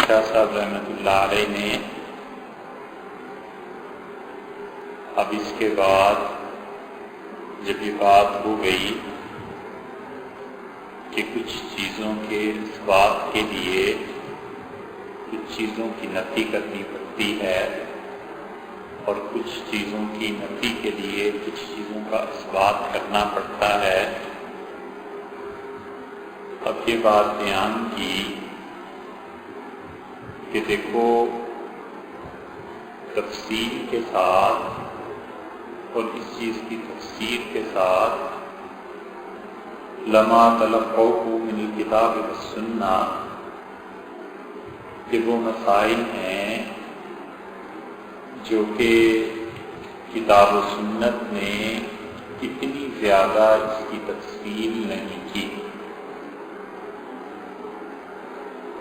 شاہ صاحب رحمۃ اللہ علیہ نے اب اس کے بعد جب یہ بات ہو گئی کہ کچھ چیزوں کے اثبات کے لیے کچھ چیزوں کی نفی کرنی پڑتی ہے اور کچھ چیزوں کی نفی کے لیے کچھ چیزوں کا اثبات کرنا پڑتا ہے، اب یہ بات بیان کی کہ دیکھو تفصیل کے ساتھ اور اس چیز کی تفسیر کے ساتھ لما تلقوہ من الکتاب والسنہ کہ وہ مسائل ہیں جو کہ کتاب و سنت نے اتنی زیادہ اس کی تفصیل نہیں کی،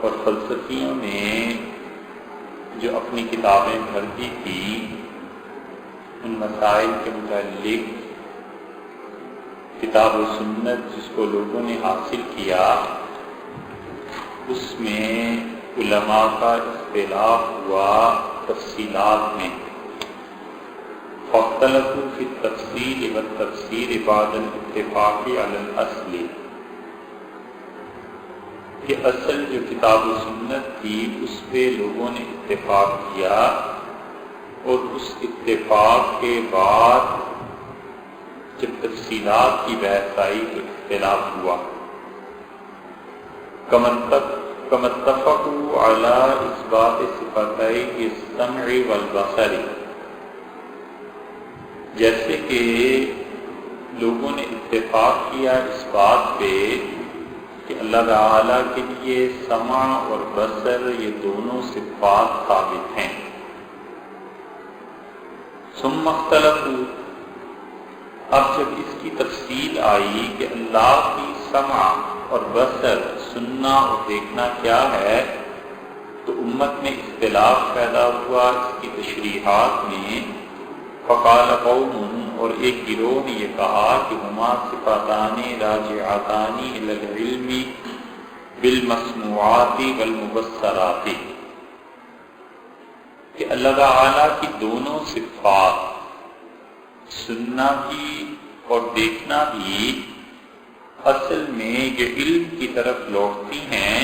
اور فلسفیوں نے جو اپنی کتابیں بھرتی تھیں ان مسائل کے متعلق کتاب و سنت جس کو لوگوں نے حاصل کیا اس میں علماء کا اختلاف ہوا تفصیلات میں، فاختلفوا فی التفصیل والتفسیر بعد الاتفاق علی الاصل، کہ اصل جو کتاب و سنت تھی اس پہ لوگوں نے اتفاق کیا اور اس اتفاق کے بعد جب تفصیلات کی بحث آئی تو اختلاف ہوا۔ کما اتفقوا علی اثبات صفتي السمع والبصر، جیسے کہ لوگوں نے اتفاق کیا اس بات پہ کہ اللہ تعالیٰ کے لیے سمع اور بصر یہ دونوں صفات ثابت ہیں۔ ثم اختلفوا، اب جب اس کی تفصیل آئی کہ اللہ کی سمع اور بصر سننا اور دیکھنا کیا ہے تو امت میں اختلاف پیدا ہوا اس کی تشریحات میں۔ فقال قوم، اور ایک گروہ نے یہ کہا کہ ہما صفاتان راجعتان الی العلم بالمسموعات والمبصرات، کہ اللہ تعالیٰ کی دونوں صفات سننا بھی اور دیکھنا بھی اصل میں یہ علم کی طرف لوٹتی ہیں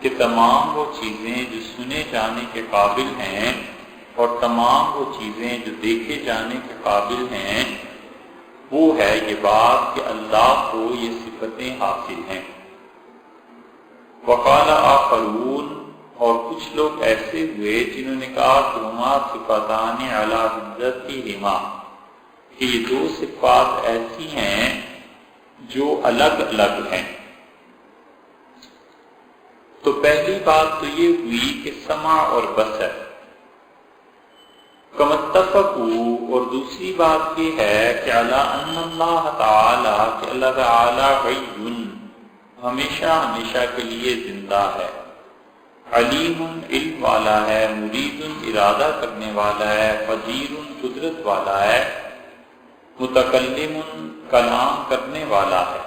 کہ تمام وہ چیزیں جو سنے جانے کے قابل ہیں اور تمام وہ چیزیں جو دیکھے جانے کے قابل ہیں وہ ہے یہ بات کہ اللہ کو یہ صفتیں حاصل ہیں۔ وقال آخرون، اور کچھ لوگ ایسے ہوئے جنہوں نے کہا کہ ہما صفتان علی حدتہما، کہ یہ دو صفات ایسی ہیں جو الگ الگ ہیں۔ تو پہلی بات تو یہ ہوئی کہ سمع اور بصر کما اتفقوا، اور دوسری بات یہ ہے کہ علی ان اللہ تعالی، کہ اللہ تعالی حی ہمیشہ ہمیشہ کے لیے زندہ ہے، علیم علم والا ہے، مرید ارادہ کرنے والا ہے، قدیر قدرت والا ہے، متکلم کلام کرنے والا ہے۔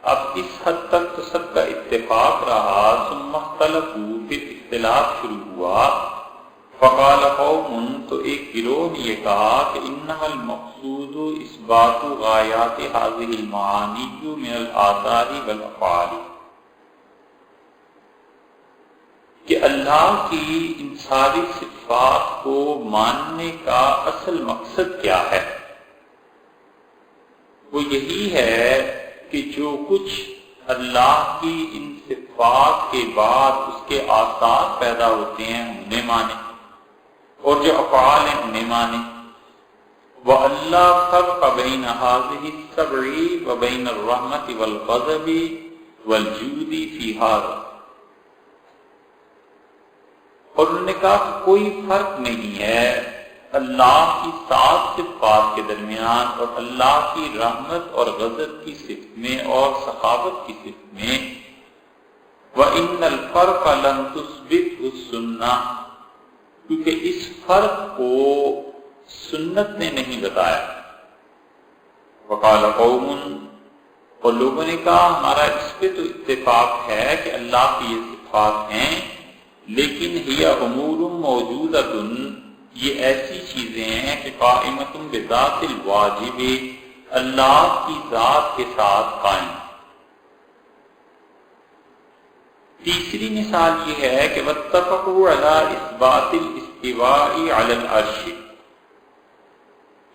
اب اس حد تک تو سب کا اتفاق رہا، ثم اختلفوا، پھر اختلاف شروع ہوا۔ فقال قوم، تو ایک گروہ نے یہ کہا کہ انما المقصود اثبات غایات هذه المعانی من الآثار والافعال، کہ اللہ کی ان ساری صفات کو ماننے کا اصل مقصد کیا ہے؟ وہ یہی ہے کہ جو کچھ اللہ کی ان صفات کے بعد اس کے آثار پیدا ہوتے ہیں انہیں مانے، اور جو افعال ہیں انہیں مانے۔ وَأَلَّا فَرْقَ بَيْنَ هَذِهِ السَّبْعِ وَبَيْنَ الرَّحْمَةِ وَالْغَضَبِ وَالْجُودِ فِي هَذَا، اور انہوں نے کہا کہ کوئی فرق نہیں ہے اللہ کی 7 صفات کے درمیان اور اللہ کی رحمت اور غضب کی صفت میں اور سخاوت کی صفت میں۔ وَإِنَّ الْفَرْقَ لَمْ تُثْبِتْهُ السُّنَّةُ، کیونکہ اس فرق کو سنت نے نہیں بتایا۔ وقال قوم، اور لوگوں نے کہا ہمارا اس پہ تو اتفاق ہے کہ اللہ کی یہ اتفاق ہیں، لیکن ہی امور موجودۃ، یہ ایسی چیزیں ہیں کہ قائمۃ بذات الواجب، اللہ کی ذات کے ساتھ قائم۔ تیسری مثال یہ ہے کہ واتفقوا علی اثبات الاستواء علی العرش،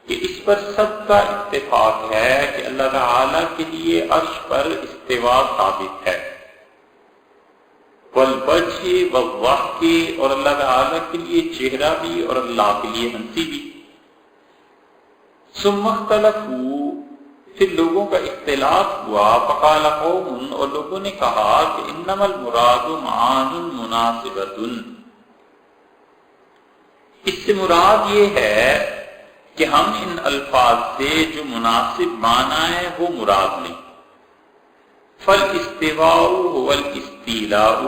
کہ اس پر سب کا اتفاق ہے کہ اللہ تعالی کے لیے عرش پر استوا ثابت ہے، والوجہ والضحک، اور اللہ تعالی کے لیے چہرہ بھی اور اللہ کے لیے ہنسی بھی۔ ثم اختلفوا، پھر لوگوں کا اختلاف ہوا، فقال قوم، اور لوگوں نے کہا کہ انما المراد معان مناسبۃ، اس سے مراد یہ ہے کہ ہم ان الفاظ سے جو مناسب معنی ہے وہ مراد لیں۔ فالاستواء هو الاستیلاء،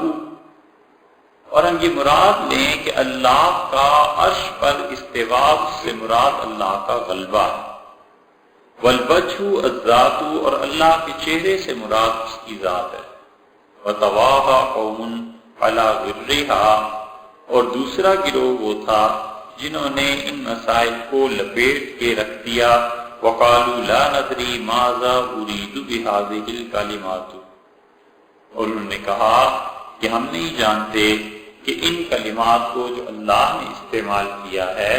اور ہم یہ مراد لیں کہ اللہ کا عرش پر استواء سے مراد اللہ کا غلبہ ہے، والوجہ الذات، اور اللہ کے چہرے سے مراد اس کی ذات ہے، وتواہا قوم علی غرھا، اور دوسرا گروہ وہ تھا جنہوں نے ان مسائل کو لپیٹ کے رکھ دیا، وقالوا لا ندری ماذا اريد بهذه الكلمات، اور انہوں نے کہا کہ ہم نہیں جانتے کہ ان کلمات کو جو اللہ نے استعمال کیا ہے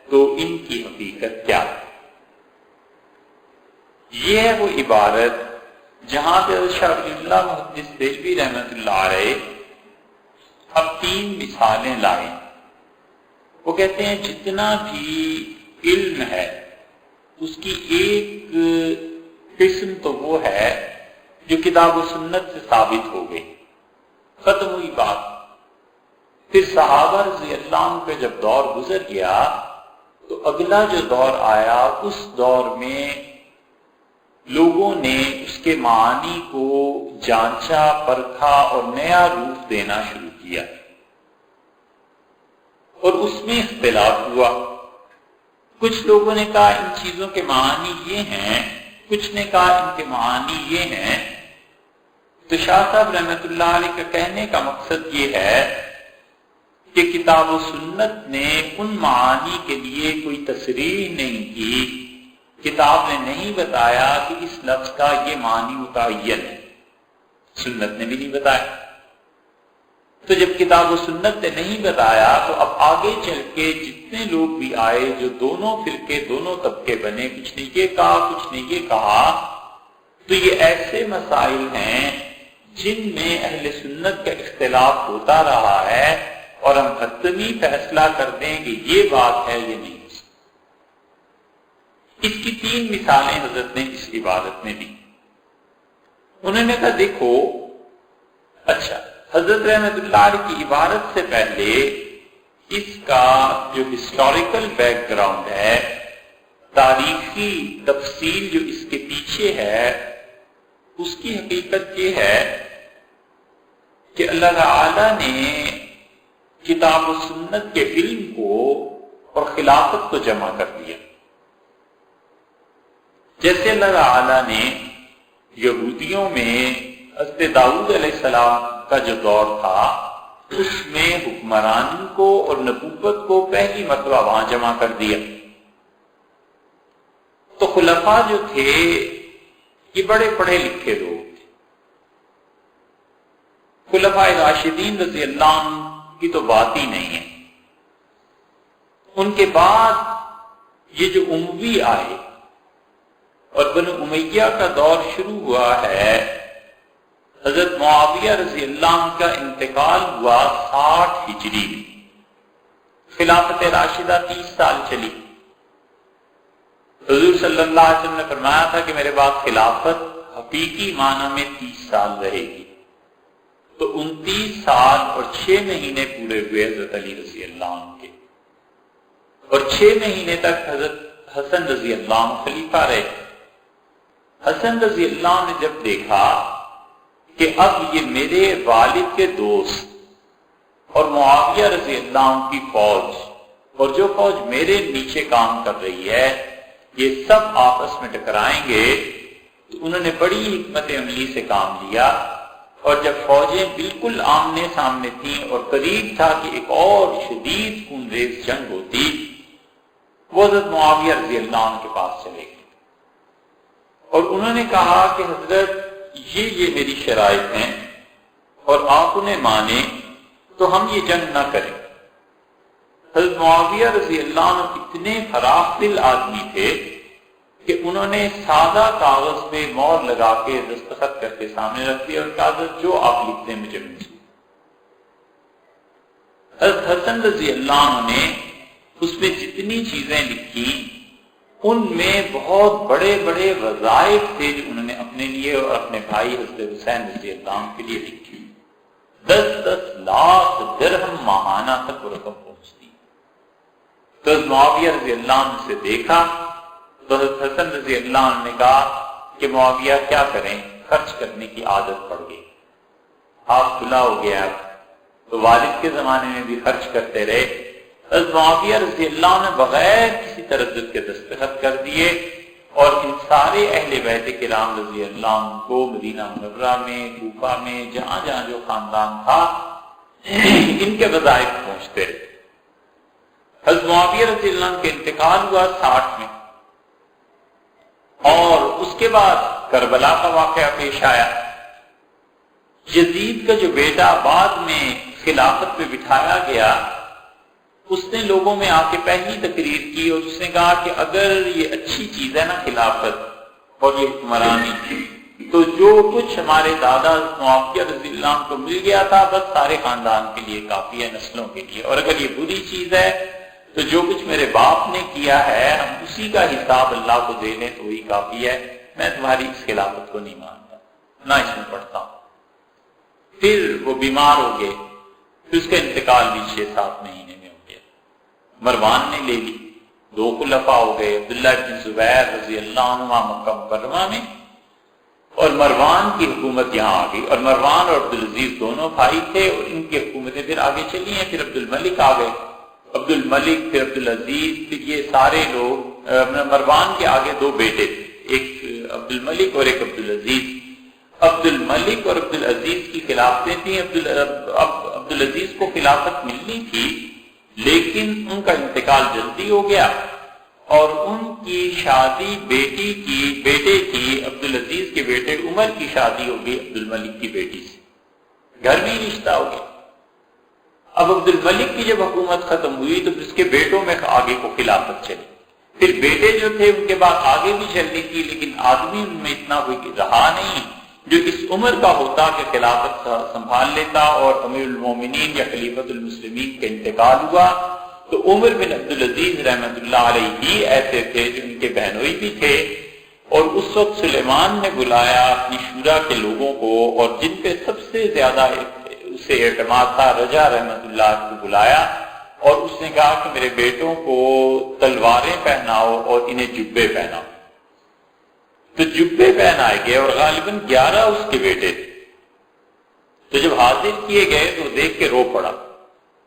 تو ان کی حقیقت کیا ہے۔ یہ ہے وہ عبارت جہاں پہ شاہ ولی اللہ محدث دہلوی رحمۃ اللہ علیہ اب 3 مثالیں لائیں۔ وہ کہتے ہیں جتنا بھی علم ہے اس کی ایک قسم تو وہ ہے جو کتاب و سنت سے ثابت ہو گئی، ختم ہوئی بات۔ پھر صحابہ رضی اللہ عنہ پہ جب دور گزر گیا تو اگلا جو دور آیا اس دور میں لوگوں نے اس کے معانی کو جانچا، پرکھا اور نیا روپ دینا شروع کیا، اور اس میں اختلاف ہوا۔ کچھ لوگوں نے کہا ان چیزوں کے معانی یہ ہیں، کچھ نے کہا ان کے معانی یہ ہیں۔ تو شاہ صاحب رحمۃ اللہ علیہ کا کہنے کا مقصد یہ ہے کہ کتاب و سنت نے ان معانی کے لیے کوئی تصریح نہیں کی، کتاب نے نہیں بتایا کہ اس لفظ کا یہ معنی متعین ہے، سنت نے بھی نہیں بتایا۔ تو جب کتاب و سنت نے نہیں بتایا تو اب آگے چل کے جتنے لوگ بھی آئے، جو دونوں فرقے، دونوں طبقے بنے، کچھ نے یہ کہا کچھ نے یہ کہا، تو یہ ایسے مسائل ہیں جن میں اہل سنت کا اختلاف ہوتا رہا ہے، اور ہم حتمی فیصلہ کر دیں کہ یہ بات ہے یہ نہیں۔ اس کی 3 مثالیں حضرت نے اس عبارت میں دی۔ انہوں نے کہا دیکھو، اچھا حضرت رحمۃ اللہ علیہ کی عبارت سے پہلے اس کا جو ہسٹوریکل بیک گراؤنڈ ہے، تاریخی تفصیل جو اس کے پیچھے ہے، اس کی حقیقت یہ ہے کہ اللہ تعالی نے کتاب و سنت کے علم کو اور خلافت کو جمع کر دیا۔ جیسے اللہ تعالی نے یہودیوں میں حضرت داؤد علیہ السلام کا جو دور تھا اس میں حکمرانی کو اور نبوت کو پہلی مرتبہ وہاں جمع کر دیا۔ تو خلفاء جو تھے یہ بڑے پڑھے لکھے لوگ تھے، خلفاء راشدین رضی اللہ عنہ کی تو بات ہی نہیں ہے۔ ان کے بعد یہ جو اموی آئے اور بنو امیہ کا دور شروع ہوا ہے، حضرت معاویہ رضی اللہ عنہ کا انتقال ہوا 60 ہجری میں، خلافت راشدہ 30 سال چلی۔ حضور صلی اللہ علیہ وسلم نے فرمایا تھا کہ میرے بعد خلافت حقیقی معنی میں 30 سال رہے گی، تو 29 سال اور 6 مہینے پورے ہوئے حضرت علی رضی اللہ عنہ کے، اور 6 مہینے تک حضرت حسن رضی اللہ عنہ خلیفہ رہے۔ حسن رضی اللہ عنہ نے جب دیکھا کہ اب یہ میرے والد کے دوست اور معاویہ رضی اللہ عنہ کی فوج اور جو فوج میرے نیچے کام کر رہی ہے یہ سب آپس میں ٹکرائیں گے، تو انہوں نے بڑی حکمت عملی سے کام لیا۔ اور جب فوجیں بالکل آمنے سامنے تھیں اور قریب تھا کہ ایک اور شدید خون ریز جنگ ہوتی، وہ حضرت معاویہ رضی اللہ عنہ کے پاس چلے گئے اور انہوں نے کہا کہ حضرت یہ میری شرائط ہیں اور آپ انہیں مانیں تو ہم یہ جنگ نہ کریں۔ حضرت معاویہ رضی اللہ عنہ اتنے فراخ دل آدمی تھے کہ انہوں نے سادہ کاغذ پہ مہر لگا کے دستخط کر کے سامنے رکھ دیا اور کہا جو آپ لکھتے ہیں مجھے منظور۔ حضرت حسن رضی اللہ عنہ نے اس میں جتنی چیزیں لکھی ان میں بہت بڑے بڑے وظائف تھے جو انہوں نے اپنے لیے اور اپنے بھائی حضرت حسین رضی اللہ عنہ کے لیے لکھی۔ 10-10 لاکھ درہم ماہانہ تک وہ رقم پہنچتی۔ تو حضرت معاویہ رضی اللہ عنہ سے دیکھا تو حضرت حسن رضی اللہ عنہ نے کہا کہ معاویہ کیا کریں، خرچ کرنے کی عادت پڑ گئی، آپ کھلا ہو گیا۔ تو والد کے زمانے میں بھی خرچ کرتے رہے۔ حضرت معاویہ رضی اللہ عنہ نے بغیر کسی تردد کے دستخط کر دیے اور ان سارے اہل بیت کرام رضی اللہ عنہ کو مدینہ منورہ میں، کوفہ میں، جہاں جہاں جو خاندان تھا ان کے وظائف پہنچتے رہے۔ حضرت معاویہ رضی اللہ عنہ کے انتقال ہوا 60 میں اور اس کے بعد کربلا کا واقعہ پیش آیا۔ یزید کا جو بیٹا بعد میں خلافت پہ بٹھایا گیا، اس نے لوگوں میں آ کے پہلی تقریر کی اور اس نے کہا کہ اگر یہ اچھی چیز ہے نا خلافت اور یہ حکمرانی، تو جو کچھ ہمارے دادا معاویہ رضی اللہ عنہ کو مل گیا تھا بس سارے خاندان کے لیے کافی ہے، نسلوں کے لیے، اور اگر یہ بری چیز ہے تو جو کچھ میرے باپ نے کیا ہے ہم اسی کا حساب اللہ کو دے لیں تو وہی کافی ہے، میں تمہاری اس خلافت کو نہیں مانتا، نہ اس میں پڑھتا ہوں۔ پھر وہ بیمار ہو گئے، پھر اس کا انتقال بھی 6-7 مہینے میں ہو گیا۔ مروان نے لے لی، 2 خلفاء ہو گئے، عبداللہ بن زبیر رضی اللہ عنہ مکہ مکرمہ میں، اور مروان کی حکومت یہاں آ گئی، اور مروان اور عبدالعزیز دونوں بھائی تھے اور ان کی حکومتیں پھر آگے چلی ہیں۔ پھر عبد الملک آ گئے، عبد الملک پھر عبدالعزیز، پھر یہ سارے لوگ۔ مروان کے آگے 2 بیٹے تھے، ایک عبد الملک اور ایک عبدالعزیز۔ عبد الملک اور عبدالعزیز کی خلافتیں تھیں۔ عبدالعزیز کو خلافت ملنی تھی لیکن ان کا انتقال جلدی ہو گیا اور ان کی شادی بیٹے کی عبدالعزیز کے بیٹے عمر کی شادی ہو گئی عبد الملک کی بیٹی سے، گھر میں رشتہ ہو گیا۔ اب عبد الملک کی جب حکومت ختم ہوئی تو اس کے بیٹوں میں آگے کو خلافت چلی، پھر بیٹے جو تھے ان کے بعد آگے بھی چلنی تھی لیکن آدمی ان میں اتنا کوئی رہا نہیں جو اس عمر کا ہوتا کہ خلافت سنبھال لیتا، اور امیر المومنین یا خلیفۃ المسلمین کا انتقال ہوا تو عمر بن عبدالعزیز رحمۃ اللہ علیہ ہی ایسے تھے جو ان کے بہنوئی بھی تھے، اور اس وقت سلیمان نے بلایا اپنی شورا کے لوگوں کو، اور جن پہ سب سے زیادہ اسے اعتماد تھا رجا رحمۃ اللہ کو بلایا، اور اس نے کہا کہ میرے بیٹوں کو تلواریں پہناؤ اور انہیں جبے پہناؤ۔ تو جبے پہنائے گئے اور غالباً 11 اس کے بیٹے تھے۔ تو جب حاضر کیے گئے تو دیکھ کے رو پڑا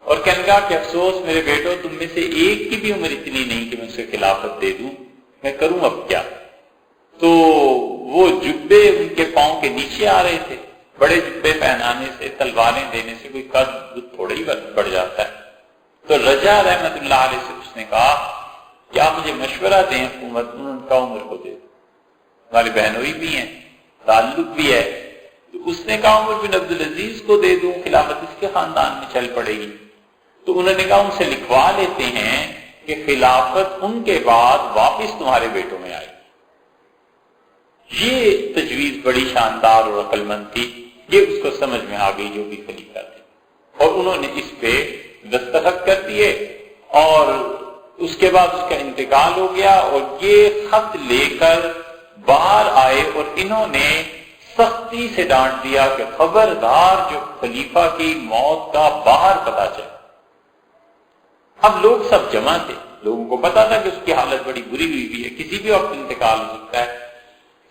اور کہنے لگا کہ افسوس میرے بیٹوں، تم میں سے ایک کی بھی عمر اتنی نہیں کہ میں اسے خلافت دے دوں، میں کروں اب کیا؟ تو وہ جبے ان کے پاؤں کے نیچے آ رہے تھے۔ بڑے جبے پہنانے سے، تلواریں دینے سے کوئی قد تھوڑا ہی بڑھ جاتا ہے۔ تو رجا رحمت اللہ علیہ سے اس نے کہا کہ آپ مجھے مشورہ دیں، حکومت ان کا عمر کو دے، ہماری بہنوئی بھی ہیں، تعلق بھی ہے۔ تو اس نے کہا عمر بن عبدالعزیز کو دے دوں، خلافت اس کے خاندان میں چل پڑے گی۔ تو انہوں نے کہا ان سے لکھوا لیتے ہیں کہ خلافت ان کے بعد واپس تمہارے بیٹوں میں آئے۔ یہ تجویز بڑی شاندار اور عقل مند تھی، یہ اس کو سمجھ میں آ گئی جو بھی خلیفہ تھے، اور انہوں نے اس پہ دستخط کر دیے، اور اس کے بعد اس کا انتقال ہو گیا، اور یہ خط لے کر باہر آئے اور انہوں نے سختی سے ڈانٹ دیا کہ خبردار جو خلیفہ کی موت کا باہر پتہ چلا۔ اب لوگ سب جمع تھے، لوگوں کو پتا تھا کہ اس کی حالت بڑی بری ہوئی ہے، کسی بھی وقت انتقال ہو سکتا ہے۔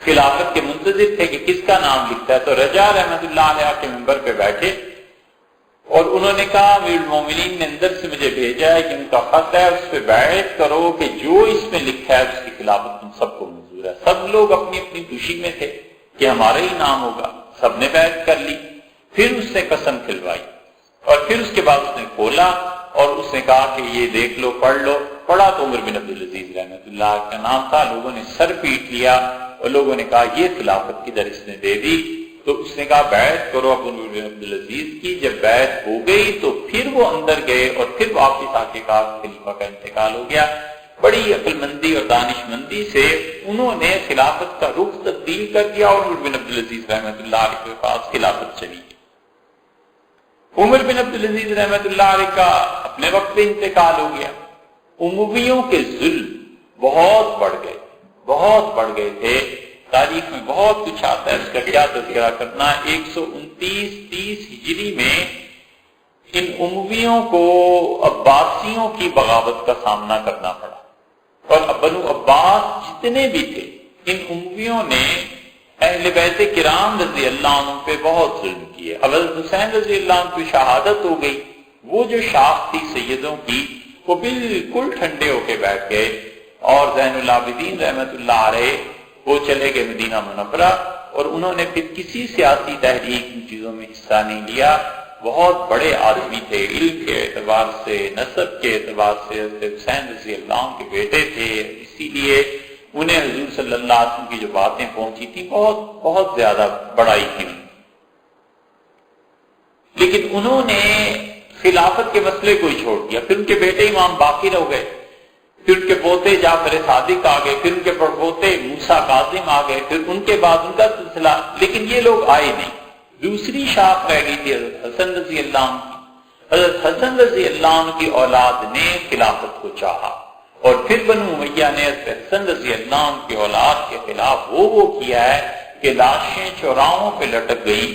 خلافت کے منتظر تھے کہ کس کا نام لکھتا ہے، تو رجا رحمت اللہ علیہ کے منبر پہ بیٹھے اور انہوں نے کہا امیر المومنین نے اندر سے مجھے بھیجا ہے کہ ان کا خط ہے، اس پہ بیعت کرو کہ جو اس میں لکھا ہے اس کی خلافت تم سب کو منظور ہے۔ سب لوگ اپنی اپنی خوشی میں تھے کہ ہمارا ہی نام ہوگا، سب نے بیعت کر لی۔ پھر اس نے قسم کھلوائی اور پھر اس کے بعد اس نے کھولا اور اس نے کہا کہ یہ دیکھ لو، پڑھ لو۔ پڑھا تو عمر بن عبدالعزیز رحمۃ اللہ کا نام تھا۔ لوگوں نے سر پیٹ لیا اور لوگوں نے کہا یہ خلافت کدھر اس نے دے دی؟ تو اس نے کہا بیعت کرو عمر بن عبدالعزیز کی۔ جب بیعت ہو گئی تو پھر وہ اندر گئے اور پھر واپس آ کے کہا خلیفہ کا انتقال ہو گیا۔ بڑی عقل مندی اور دانش مندی سے انہوں نے خلافت کا رخ تبدیل کر دیا اور عمر بن عبدالعزیز رحمۃ اللہ علیہ کے پاس خلافت چلی گئی۔ عمر بن عبدالعزیز رحمۃ اللہ علیہ کا اپنے وقت پہ انتقال ہو گیا۔ امویوں کے ظلم بہت بڑھ گئے تھے۔ تاریخ میں بہت کچھ آتا ہے، اس کا کیا تذکرہ کرنا۔ 129-30 ہجری میں ان امویوں کو عباسیوں کی بغاوت کا سامنا کرنا پڑا، اور بنو عباس جتنے بھی تھے ان امویوں نے اہل بیت کرام رضی اللہ عنہ پہ بہت ظلم کیے۔ حضرت حسین رضی اللہ عنہ کی شہادت ہو گئی، وہ جو شاخ تھی سیدوں کی وہ بالکل ٹھنڈے ہو کے بیٹھ گئے، اور زین العابدین رحمت اللہ علیہ وہ چلے گئے مدینہ منورہ، اور انہوں نے پھر کسی سیاسی تحریک ان چیزوں میں حصہ نہیں لیا۔ بہت بڑے آدمی تھے، علم کے اعتبار سے، نسب کے اعتبار سے حسین رضی اللہ عنہ کے بیٹے تھے، اسی لیے انہیں حضور صلی اللہ علیہ وسلم کی جو باتیں پہنچی تھی بہت زیادہ بڑائی تھی۔ لیکن انہوں نے خلافت کے مسئلے کو ہی چھوڑ دیا۔ پھر ان کے بیٹے امام باقر ہو گئے، پھر ان کے پوتے جعفر صادق آ گئے، پھر ان کے پڑپوتے موسیٰ کاظم آ گئے، پھر ان کے بعد ان کا سلسلہ، لیکن یہ لوگ آئے نہیں۔ دوسری شاخ رہ گئی تھی حضرت حسن رضی اللہ عنہ کی۔ حضرت حسن رضی اللہ عنہ کی اولاد نے خلافت کو چاہا، اور پھر بنو امیہ نے حضرت حسن رضی اللہ عنہ کی اولاد کے خلاف وہ کیا ہے کہ لاشیں چوراہوں پہ لٹک گئی،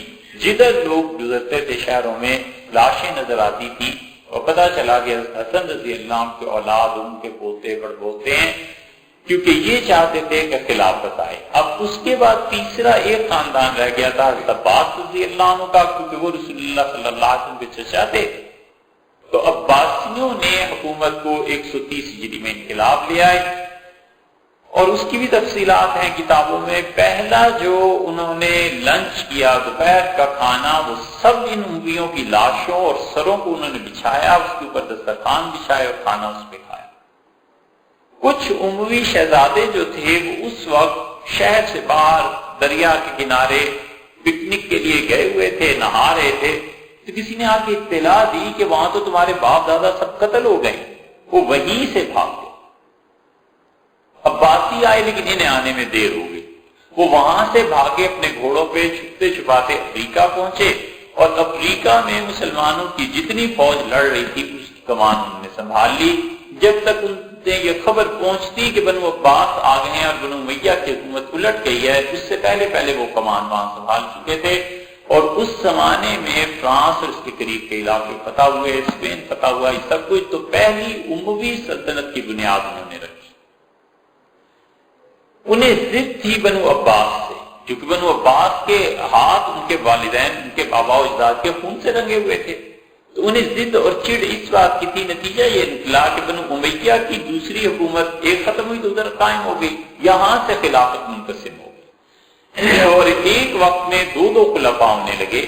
جدھر لوگ گزرتے تھے شہروں میں لاشیں نظر آتی تھی، اور پتہ چلا کہ حضرت حسن رضی اللہ عنہ کے اولاد ان کے پوتے بڑپوتے ہیں، کیونکہ یہ چاہتے تھے کہ خلافت آئے۔ اب اس کے بعد تیسرا ایک خاندان رہ گیا تھا حضرت عباس رضی اللہ عنہ کا، کیونکہ وہ رسول اللہ صلی اللہ علیہ وسلم کے چچا تھے۔ تو عباسیوں نے حکومت کو 130 ہجری میں انقلاب لے آئے، اور اس کی بھی تفصیلات ہیں کتابوں میں۔ پہلا جو انہوں نے لنچ کیا، دوپہر کا کھانا، وہ سب ان امویوں کی لاشوں اور سروں کو انہوں نے بچھایا، اس کے اوپر دسترخوان بچھائے اور کھانا اس پہ کھایا۔ کچھ اموی شہزادے جو تھے وہ اس وقت شہر سے باہر دریا کے کنارے پکنک کے لیے گئے ہوئے تھے، نہا رہے تھے، تو کسی نے آ کے اطلاع دی کہ وہاں تو تمہارے باپ دادا سب قتل ہو گئے۔ وہ وہیں سے بھاگ گئے۔ عباسی آئے لیکن انہیں آنے میں دیر ہو گئی۔ وہ وہاں سے بھاگے، اپنے گھوڑوں پہ چھپتے چھپاتے افریقہ پہنچے، اور افریقہ میں مسلمانوں کی جتنی فوج لڑ رہی تھی اس کی کمان انہوں نے سنبھال لی۔ جب تک ان یہ خبر پہنچتی کہ بنو عباس آ گئے ہیں اور بنو امیہ کی حکومت الٹ گئی ہے، اس سے پہلے وہ کمان وہاں سنبھال چکے تھے۔ اور اس زمانے میں فرانس اور اس کے قریب کے علاقے فتح ہوئے، اسپین فتح ہوا، یہ سب کچھ تو پہلی اموی سلطنت کی بنیاد انہوں نے رکھی۔ انہیں ضد تھی بنو عباس سے، کیونکہ بنو عباس کے ہاتھ ان کے والدین، ان کے آباء و اجداد کے خون سے رنگے ہوئے تھے، تو انہیں ضد اور چڑ اس بات کی تھی۔ نتیجہ یہ نکلا کہ بنو امیہ کی دوسری حکومت ایک ختم ہوئی تو ادھر قائم ہو گئی، یہاں سے خلافت منقسم ہو گئی، اور ایک وقت میں دو خلفاء ہونے لگے۔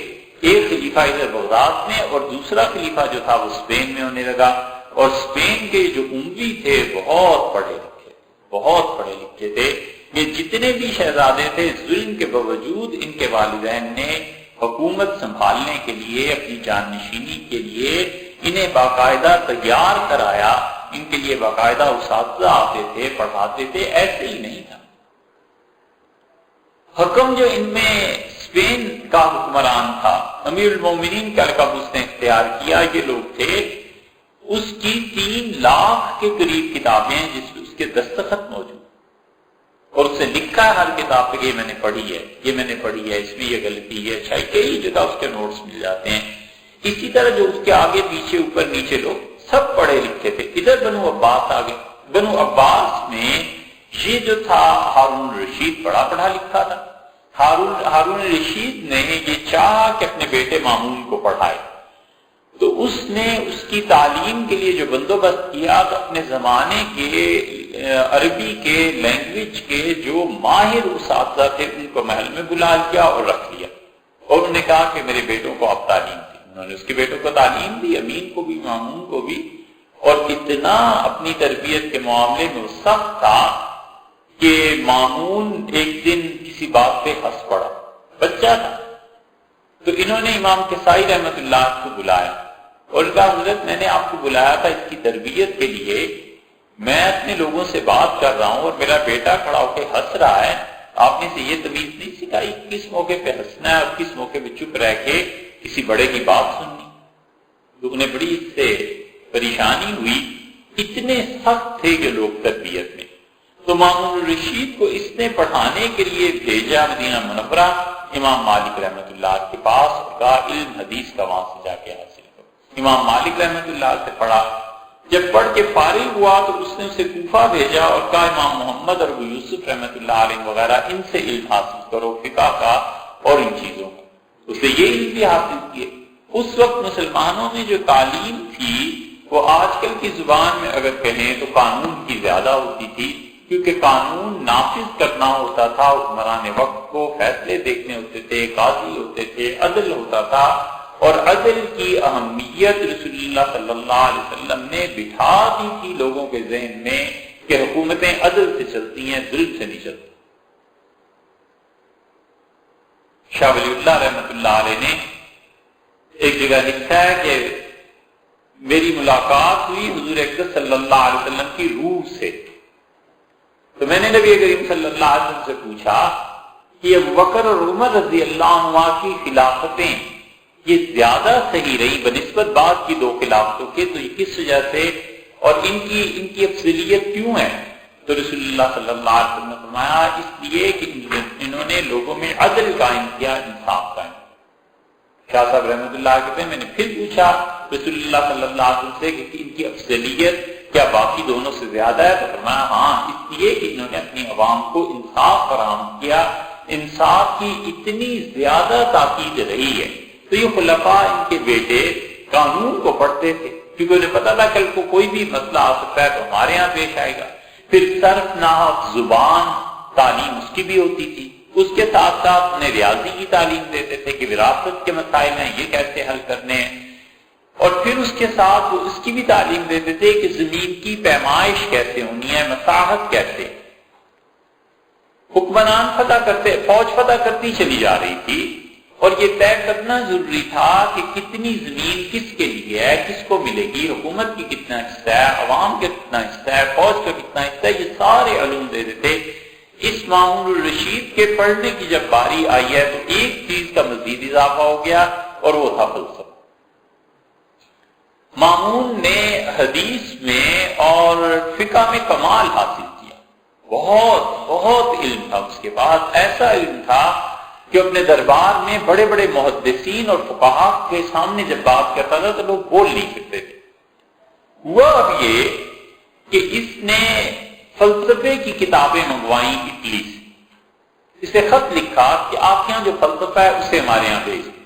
ایک خلیفہ ادھر بغداد میں اور دوسرا خلیفہ جو تھا وہ اسپین میں ہونے لگا۔ اور اسپین کے جو اموی تھے بہت پڑھے لکھے تھے۔ یہ جتنے بھی شہزادے تھے، ظلم کے باوجود ان کے والدین نے حکومت سنبھالنے کے لیے، اپنی جانشینی کے لیے انہیں باقاعدہ تیار کرایا۔ ان کے لیے باقاعدہ اساتذہ آتے تھے، پڑھاتے تھے، ایسے ہی نہیں تھا۔ حکم جو ان میں اسپین کا حکمران تھا، امیر المومنین کا لقب اس نے اختیار کیا، یہ لوگ تھے، اس کی 3 لاکھ کے قریب کتابیں ہیں جس میں اس کے دستخط موجود، اور اس نے لکھا ہے ہر کتاب پہ یہ میں نے پڑھی ہے، اس میں یہ غلطی ہے، اچھا کئی جگہ اس کے نوٹس مل جاتے ہیں۔ اسی طرح جو اس کے آگے پیچھے اوپر نیچے لوگ سب پڑھے لکھے تھے۔ ادھر بنو عباس آ گئے۔ بنو عباس میں یہ جو تھا ہارون رشید بڑا پڑھا لکھا تھا۔ ہارون رشید نے یہ چاہا کہ اپنے بیٹے مامون کو پڑھائے، تو اس نے اس کی تعلیم کے لیے جو بندوبست کیا تو اپنے زمانے کے عربی کے لینگویج کے جو ماہر اساتذہ تھے ان کو محل میں بلا لیا اور رکھ لیا، اور انہوں نے کہا کہ میرے بیٹوں کو آپ تعلیم دی. انہوں نے اس کے بیٹوں کو تعلیم دی، امین کو بھی، مامون کو بھی، اور اتنا اپنی تربیت کے معاملے میں وہ سخت تھا کہ مامون ایک دن کسی بات پہ ہنس پڑا، بچہ تھا. تو انہوں نے امام کسائی رحمۃ اللہ کو بلایا اور کہا حضرت میں نے آپ کو بلایا تھا اس کی تربیت کے لیے، میں اپنے لوگوں سے بات کر رہا ہوں اور میرا بیٹا کھڑا ہو کے ہنس رہا ہے، آپ نے اسے یہ تمیز نہیں سکھائی کس موقع پہ ہنسنا ہے اور کس موقع پہ چپ رہ کے کسی بڑے کی بات سننی. تو انہیں بڑی اس سے پریشانی ہوئی، اتنے سخت تھے کہ لوگ تربیت میں. تو مامون الرشید کو اس نے پڑھانے کے لیے بھیجا مدینہ منورہ امام مالک رحمۃ اللہ کے پاس، کا علم حدیث کا وہاں سے جا کے حاصل کرو. امام مالک رحمۃ اللہ سے پڑھا، جب پڑھ کے فارغ ہوا تو اس نے اسے کوفہ بھیجا اور کہا امام محمد اور ابو یوسف رحمۃ اللہ علیہ وغیرہ ان سے علم حاصل کرو، فقہ کا اور ان چیزوں کا. اس نے یہ علم بھی حاصل کیے. اس وقت مسلمانوں میں جو تعلیم تھی وہ آج کل کی زبان میں اگر کہیں تو قانون کی زیادہ ہوتی تھی، کیونکہ قانون نافذ کرنا ہوتا تھا، حکمران وقت کو فیصلے دیکھنے ہوتے تھے، قاضی ہوتے تھے، عدل ہوتا تھا. اور عدل کی اہمیت رسول اللہ صلی اللہ علیہ وسلم نے بٹھا دی تھی لوگوں کے ذہن میں کہ حکومتیں عدل سے چلتی ہیں، ظلم سے نہیں چلتی. شاہ ولی اللہ رحمۃ اللہ علیہ نے ایک جگہ لکھا ہے کہ میری ملاقات ہوئی حضور اکرم صلی اللہ علیہ وسلم کی روح سے. تو میں نے نبی کریم صلی اللہ علیہ وسلم سے پوچھا کہ ابو بکر اور عمر رضی اللہ عنہ کی خلافتیں یہ زیادہ صحیح رہی بنسبت بعد کی دو خلافتوں کے، تو یہ کس وجہ سے اور ان کی افضلیت کیوں ہے؟ تو رسول اللہ صلی اللہ علیہ وسلم نے فرمایا اس لیے کہ انہوں نے لوگوں میں عدل قائم کیا، انصاف قائم کیا. شاہ صاحب رحمۃ اللہ کہتے ہیں میں نے پھر پوچھا رسول اللہ صلی اللہ علیہ وسلم سے کہ ان کی افضلیت کیا باقی دونوں سے زیادہ ہے؟ تو فرمایا ہاں، اس لیے کہ انہوں نے اپنی عوام کو انصاف فراہم کیا. انصاف کی اتنی زیادہ تاکید رہی ہے. تو یہ خلفاء ان کے بیٹے قانون کو پڑھتے تھے کیونکہ انہیں پتا تھا کل کو کوئی بھی مسئلہ آ سکتا ہے تو ہمارے ہاں پیش آئے گا. پھر صرف نحو زبان تعلیم اس کی بھی ہوتی تھی، اس کے ساتھ ساتھ انہیں ریاضی کی تعلیم دیتے تھے کہ وراثت کے مسائل ہیں یہ کیسے حل کرنے ہیں، اور پھر اس کے ساتھ وہ اس کی بھی تعلیم دیتے تھے کہ زمین کی پیمائش کیسے ہونی ہے، مساحت کیسے. حکمران فتح کرتے، فوج فتح کرتی چلی جا رہی تھی اور یہ طے کرنا ضروری تھا کہ کتنی زمین کس کے لیے ہے، کس کو ملے گی، حکومت کی کتنا حصہ ہے، عوام کا کتنا حصہ ہے، فوج کا کتنا حصہ ہے، یہ سارے علوم دے دیتے. اس مامون الرشید کے پڑھنے کی جب باری آئی ہے تو ایک چیز کا مزید اضافہ ہو گیا اور وہ تھا فلسفہ. مامون نے حدیث میں اور فقہ میں کمال حاصل کیا، بہت علم تھا اس کے پاس. ایسا علم تھا کہ اپنے دربار میں بڑے بڑے محدثین اور فقہاء کے سامنے جب بات کرتا تھا تو لوگ بول نہیں سکتے تھے. ہوا اب یہ کہ اس نے فلسفے کی کتابیں منگوائیں اٹلی سے. اسے خط لکھا کہ آپ کے یہاں جو فلسفہ ہے اسے ہمارے یہاں بھیج دیں.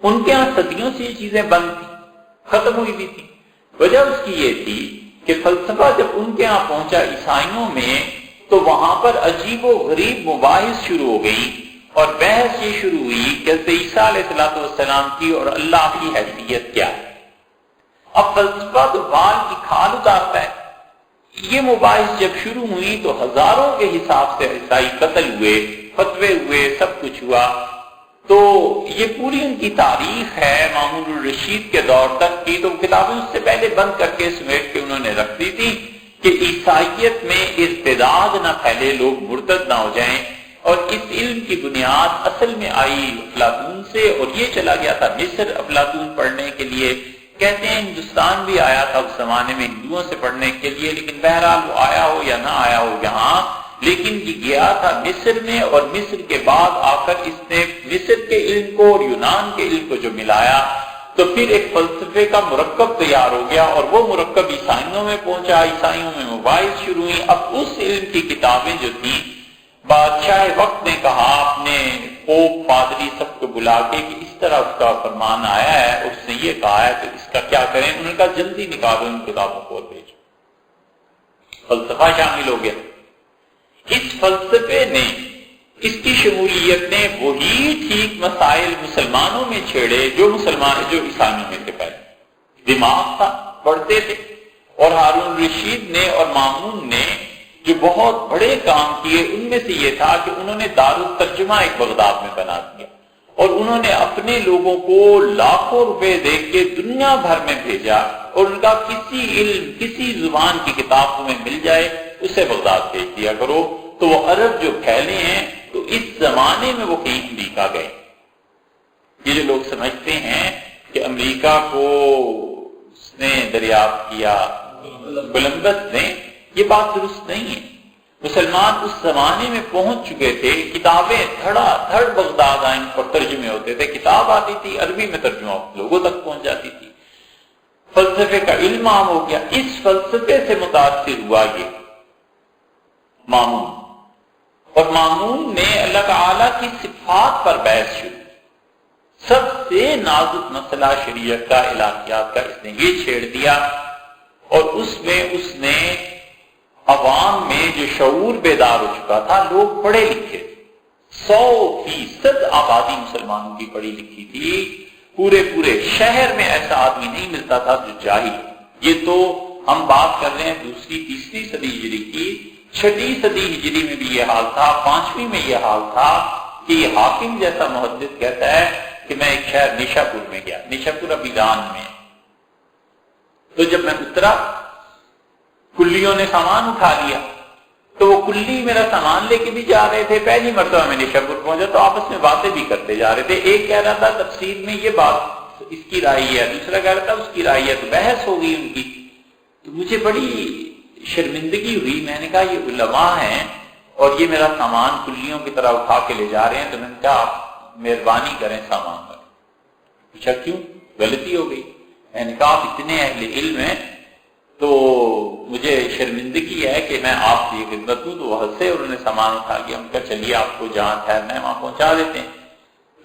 ان کے یہاں صدیوں سے یہ چیزیں بند تھی، ختم ہوئی بھی تھی. وجہ اس کی یہ تھی کہ فلسفہ جب ان کے یہاں پہنچا عیسائیوں میں تو وہاں پر عجیب و غریب مباحث شروع ہو گئی اور بحث یہ شروع ہوئی کہ حضرت عیسیٰ علیہ السلام کی اور اللہ کی حیثیت کیا ہے. اب فلسفہ تو بال کی کھال اتارتا ہے. یہ مباحث جب شروع ہوئی تو ہزاروں کے حساب سے عیسائی قتل ہوئے، فتوے ہوئے، سب کچھ ہوا. تو یہ پوری ان کی تاریخ ہے مامون الرشید کے دور تک کی. تو کتابیں اس سے پہلے بند کر کے سمیٹ کے انہوں نے رکھ دی تھی کہ عیسائیت میں ارتداد نہ پھیلے، لوگ مرتد نہ ہو جائیں. اور اس علم کی بنیاد اصل میں آئی افلاطون سے اور یہ چلا گیا تھا مصر افلاطون پڑھنے کے لیے. کہتے ہیں ہندوستان بھی آیا تھا اس زمانے میں ہندوؤں سے پڑھنے کے لیے، لیکن بہرحال وہ آیا ہو یا نہ آیا ہو یہاں، لیکن یہ گیا تھا مصر میں. اور مصر کے بعد آ کر اس نے مصر کے علم کو اور یونان کے علم کو جو ملایا تو پھر ایک فلسفے کا مرکب تیار ہو گیا اور وہ مرکب عیسائیوں میں پہنچا. عیسائیوں میں مباحث شروع ہوئی. اب اس علم کی کتابیں جو تھیں بادشاہ وقت نے کہا اپنے پوپ پادری سب کو بلا کے کہ اس طرح اس کا فرمان آیا ہے، اس نے یہ کہا ہے تو اس کا کیا کریں. انہوں نے کہا جلدی نکالو ان کتابوں کو اور بھیجو. فلسفہ شامل ہو گیا. اس فلسفے نے اس کی شمولیت نے وہی ٹھیک مسائل مسلمانوں میں چھیڑے جو عیسائیوں میں سے پہلے دماغ تھا، پڑھتے تھے. اور ہارون رشید نے اور مامون نے جو بہت بڑے کام کیے ان میں سے یہ تھا کہ انہوں نے دارالترجمہ ایک بغداد میں بنا دیا اور انہوں نے اپنے لوگوں کو لاکھوں روپے دے کے دنیا بھر میں بھیجا اور ان کا کسی علم کسی زبان کی کتاب تمہیں مل جائے اسے بغداد بھیج دیا کرو. تو وہ عرب جو پھیلے ہیں تو اس زمانے میں وہ کہیں امریکہ گئے. یہ جو لوگ سمجھتے ہیں کہ امریکہ کو اس نے دریافت کیا کولمبس نے، یہ بات درست نہیں ہے. مسلمان اس زمانے میں پہنچ چکے تھے، کتابیں دھڑا دھڑ بغداد آئیں اور ترجمے ہوتے تھے، کتاب آتی تھی عربی میں ترجمہ لوگوں تک پہنچ جاتی تھی. فلسفے کا علم عام ہو گیا. اس فلسفے سے متاثر ہوا یہ مامون، اور مامون نے اللہ تعالیٰ کی صفات پر بحث شروع. سب سے نازک مسئلہ شریعت کا الہیات کا اس نے یہ چھیڑ دیا اور اس میں اس نے عوام میں جو شعور بیدار ہو چکا تھا، لوگ پڑھے لکھے 100% آبادی مسلمانوں کی پڑھی لکھی تھی. پورے شہر میں ایسا آدمی نہیں ملتا تھا جو جاہل. یہ تو ہم بات کر رہے ہیں دوسری تیسری صدی ہجری کی. 6 صدی ہجری میں بھی یہ حال تھا، 5ویں میں یہ حال تھا کہ یہ حاکم جیسا محدث کہتا ہے کہ میں ایک شہر نیشاپور میں گیا، نیشاپور اب ایران میں. تو جب میں اترا کلیوں نے سامان اٹھا لیا تو وہ کلی میرا سامان لے کے بھی جا رہے تھے. پہلی مرتبہ میں نیشاپور پہنچا تو آپس میں باتیں بھی کرتے جا رہے تھے. ایک کہہ رہا تھا تفسیر میں یہ بات اس کی رائے ہے، دوسرا کہہ رہا تھا اس کی رائے ہے. تو بحث ہو گئی ان کی. تو مجھے بڑی شرمندگی ہوئی. میں نے کہا یہ علماء ہیں اور یہ میرا سامان کلیوں کی طرح اٹھا کے لے جا رہے ہیں. تو میں نے کہا آپ مہربانی کریں سامان پر. پوچھا کیوں؟ غلطی ہو گئی. میں نے کہا آپ اتنے اہل علم ہیں تو مجھے شرمندگی ہے کہ میں آپ کی خدمت دوں. تو وہ ہنسے اور انہوں نے سامان اٹھا لیا. ہم کہا چلیے آپ کو جہاں ٹھہرنا ہے وہاں پہنچا دیتے ہیں.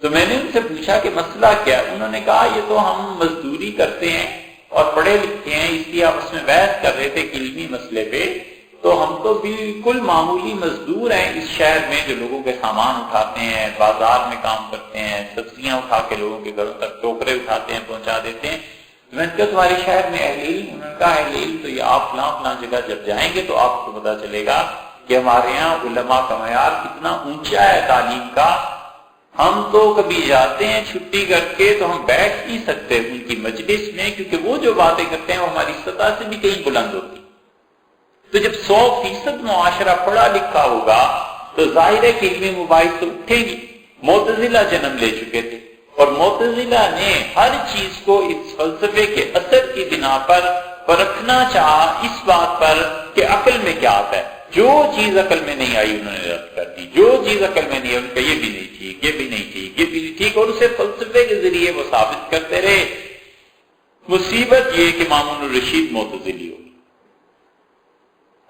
تو میں نے ان سے پوچھا کہ مسئلہ کیا؟ انہوں نے کہا یہ تو ہم مزدوری کرتے ہیں اور پڑھے لکھے ہیں، اس لیے آپس میں بحث کر رہے تھے علمی مسئلے پہ. تو ہم تو بالکل معمولی مزدور ہیں اس شہر میں جو لوگوں کے سامان اٹھاتے ہیں، بازار میں کام کرتے ہیں، سبزیاں اٹھا کے لوگوں کے گھروں تک ٹوکرے اٹھاتے ہیں، پہنچا دیتے ہیں. میں نے کہا تمہارے شہر میں اہل علم؟ انہوں نے کہا اہل علم تو یہ آپ فلاں جگہ جب جائیں گے تو آپ کو پتا چلے گا کہ ہمارے یہاں علماء کا معیار کتنا اونچا ہے تعلیم کا. ہم تو کبھی جاتے ہیں چھٹی کر کے تو ہم بیٹھ نہیں سکتے ان کی مجلس میں، کیونکہ وہ جو باتیں کرتے ہیں وہ ہماری سطح سے بھی کہیں بلند ہوتی. تو جب 100% معاشرہ پڑھا لکھا ہوگا تو ظاہر ہے کہ علمی مباحث تو اٹھیں گی. معتزلہ جنم لے چکے تھے اور معتزلہ نے ہر چیز کو اس فلسفے کے اثر کی بنا پر پرکھنا چاہا، اس بات پر کہ عقل میں کیا آتا ہے. جو چیز عقل میں نہیں آئی انہوں نے رد کر دی. جو چیز عقل میں نہیں آئی ان کا یہ بھی نہیں ٹھیک، یہ بھی نہیں ٹھیک، یہ بھی نہیں ٹھیک، اور اسے فلسفے کے ذریعے وہ ثابت کرتے رہے. مصیبت یہ کہ مامون الرشید معتزلی ہو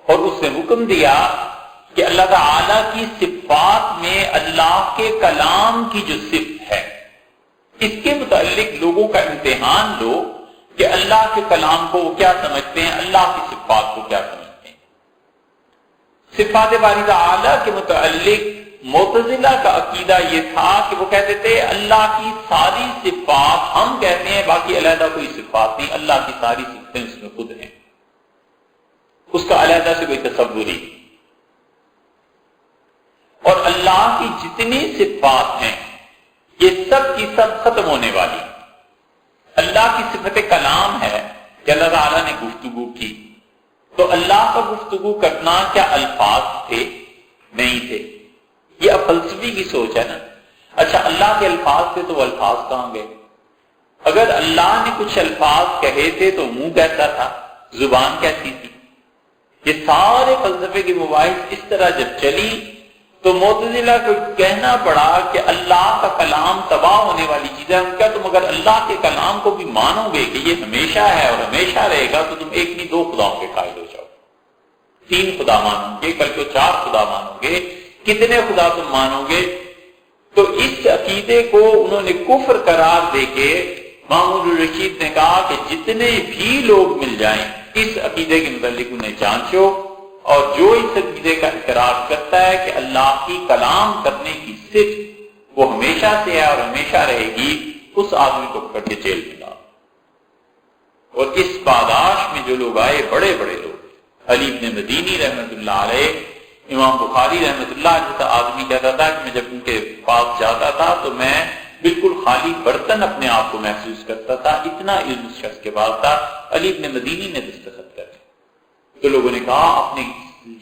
اور اس نے حکم دیا کہ اللہ تعالی کی صفات میں اللہ کے کلام کی جو صفت ہے اس کے متعلق لوگوں کا امتحان لو کہ اللہ کے کلام کو وہ کیا سمجھتے ہیں، اللہ کی صفات کو کیا سمجھتے ہیں. صفات باری تعالی کے متعلق معتزلہ کا عقیدہ یہ تھا کہ وہ کہتے تھے اللہ کی ساری صفات ہم کہتے ہیں، باقی علیحدہ کوئی صفات نہیں، اللہ کی ساری صفتیں اس میں خود ہیں، اس کا علیحدہ سے کوئی تصور ہی. اور اللہ کی جتنی صفات ہیں یہ سب کی سب ختم ہونے والی. اللہ کی صفت کلام ہے کہ اللہ تعالیٰ نے گفتگو کی، تو اللہ کا گفتگو کرنا کیا الفاظ تھے؟ نہیں تھے. یہ اب فلسفی کی سوچ ہے نا. اچھا اللہ کے الفاظ تھے تو وہ الفاظ کہاں گئے؟ اگر اللہ نے کچھ الفاظ کہے تھے تو منہ کیسا تھا، زبان کیسی تھی؟ یہ سارے فلسفے کی مباحث اس طرح جب چلی تو معتزلہ کو کہنا پڑا کہ اللہ کا کلام تباہ ہونے والی چیز ہے. کیا تم اگر اللہ کے کلام کو بھی مانو گے کہ یہ ہمیشہ ہے اور ہمیشہ رہے گا تو تم ایک نہیں 2 خداؤں کے قائل ہو جاؤ. 3 خدا مانو گے، کل کو 4 خدا مانو گے، کتنے خدا تم مانو گے؟ تو اس عقیدے کو انہوں نے کفر قرار دے کے مامون الرشید نے کہا کہ جتنے بھی لوگ مل جائیں اس عقیدے کے متعلق انہیں جانچو اور جو اس عقیدے کا اقرار کرتا ہے کہ اللہ کی کلام کرنے کی صفت وہ ہمیشہ سے ہے اور ہمیشہ رہے گی، اس آدمی کو پکڑ کے جیل میں ڈالو۔ اور اس پاداش میں جو لوگ آئے، بڑے بڑے لوگ، علی بن مدینی رحمۃ اللہ علیہ، امام بخاری رحمۃ اللہ جیسا آدمی کہتا تھا کہ میں جب ان کے پاس جاتا تھا تو میں بالکل خالی برتن اپنے آپ کو محسوس کرتا تھا، اتنا علم اس شخص کے پاس تھا۔ علی بن مدینی نے دستخط کر دی تو لوگوں نے کہا اپنے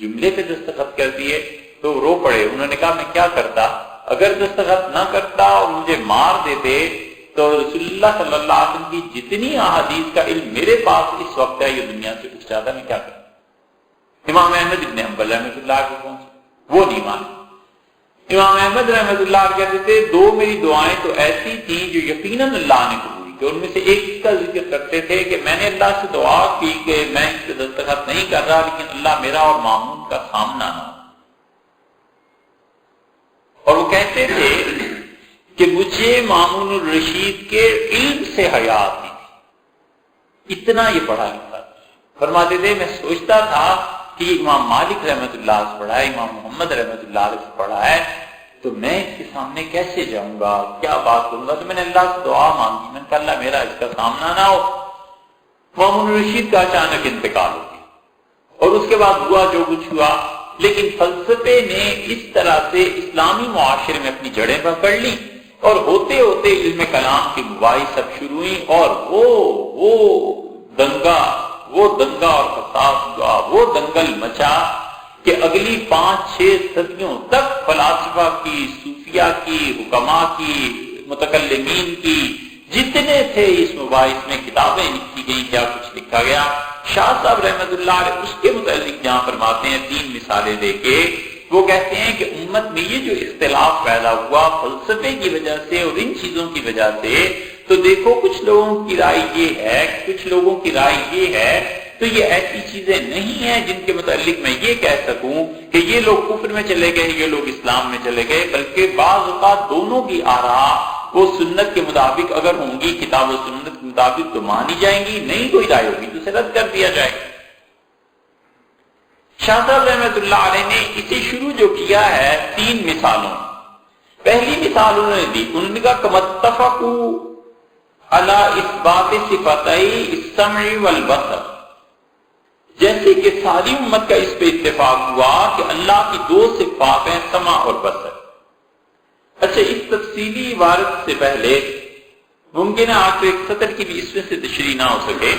جملے پہ دستخط کر دیے، تو رو پڑے۔ انہوں نے کہا میں کیا کرتا، اگر دستخط نہ کرتا اور مجھے مار دیتے تو رسول اللہ صلی اللہ علیہ وسلم کی جتنی احادیث کا علم میرے پاس اس وقت ہے یہ دنیا سے اٹھ جاتا، میں کیا کرتا۔ امام احمد ابن حنبل رحمۃ اللہ کے پہنچے، وہ نہیں مانے۔ امام احمد رحمۃ اللہ کہتے تھے دو میری دعائیں تو ایسی تھیں جو یقیناً اللہ نے قبول کی، ان میں سے ایک کا ذکر کرتے تھے کہ میں نے اللہ سے دعا کی کہ میں اس پہ دستخط نہیں کر رہا، لیکن اللہ میرا اور مامون کا سامنا نہ ہو۔ اور وہ کہتے تھے کہ مجھے مامون الرشید کے علم سے حیا آتی تھی، اتنا یہ پڑھا لکھا تھا۔ فرماتے تھے میں سوچتا تھا کہ امام مالک رحمۃ اللہ سے پڑھا ہے، امام محمد رحمۃ اللہ علیہ سے پڑھا ہے، تو میں اس کے سامنے کیسے جاؤں گا، کیا بات کروں گا؟ تو میں نے اللہ سے دعا مانگی، میں نے کہا اللہ میرا اس کا سامنا نہ ہو۔ مامون الرشید کا اچانک انتقال ہو گیا اور اس کے بعد ہوا جو کچھ ہوا، لیکن فلسفے نے اس طرح سے اسلامی معاشرے میں اپنی جڑیں پکڑ لی اور ہوتے ہوتے علم کلام کی مباحث سب شروع ہوئی، اور وہ دنگا اور فساد ہوا، وہ دنگل مچا کہ اگلی 5-6 صدیوں تک فلاسفہ کی، صوفیہ کی، حکماء کی، متکلمین کی جتنے تھے اس مباحث میں کتابیں لکھی گئیں، کیا کچھ لکھا گیا۔ شاہ صاحب رحمۃ اللہ علیہ اس کے متعلق جہاں فرماتے ہیں 3 مثالیں دے کے، وہ کہتے ہیں کہ امت میں یہ جو اختلاف پیدا ہوا فلسفے کی وجہ سے اور ان چیزوں کی وجہ سے، تو دیکھو کچھ لوگوں کی رائے یہ ہے، کچھ لوگوں کی رائے یہ ہے، تو یہ ایسی چیزیں نہیں ہیں جن کے متعلق میں یہ کہہ سکوں کہ یہ لوگ کفر میں چلے گئے، یہ لوگ اسلام میں چلے گئے، بلکہ بعض اوقات دونوں کی آراء وہ سنت کے مطابق اگر ہوں گی، کتاب و سنت کے مطابق تو مانی جائیں گی، نہیں کوئی رائے ہوگی تو اسے رد کر دیا جائے گا۔ شاہ صاحب رحمۃ اللہ علیہ نے اسے شروع جو کیا ہے 3 مثالوں۔ پہلی مثال انہوں نے دی، انہوں نے کہا کمتفقوا علی اثبات صفتئی السمع والبصر، جیسے کہ ساری امت کا اس پہ اتفاق ہوا کہ اللہ کی 2 صفات ہیں، سمع اور بصر۔ اچھا، اس تفصیلی عبارت سے پہلے ممکن ہے آپ کو ایک سطر کی بھی اس میں سے تشریح نہ ہو سکے،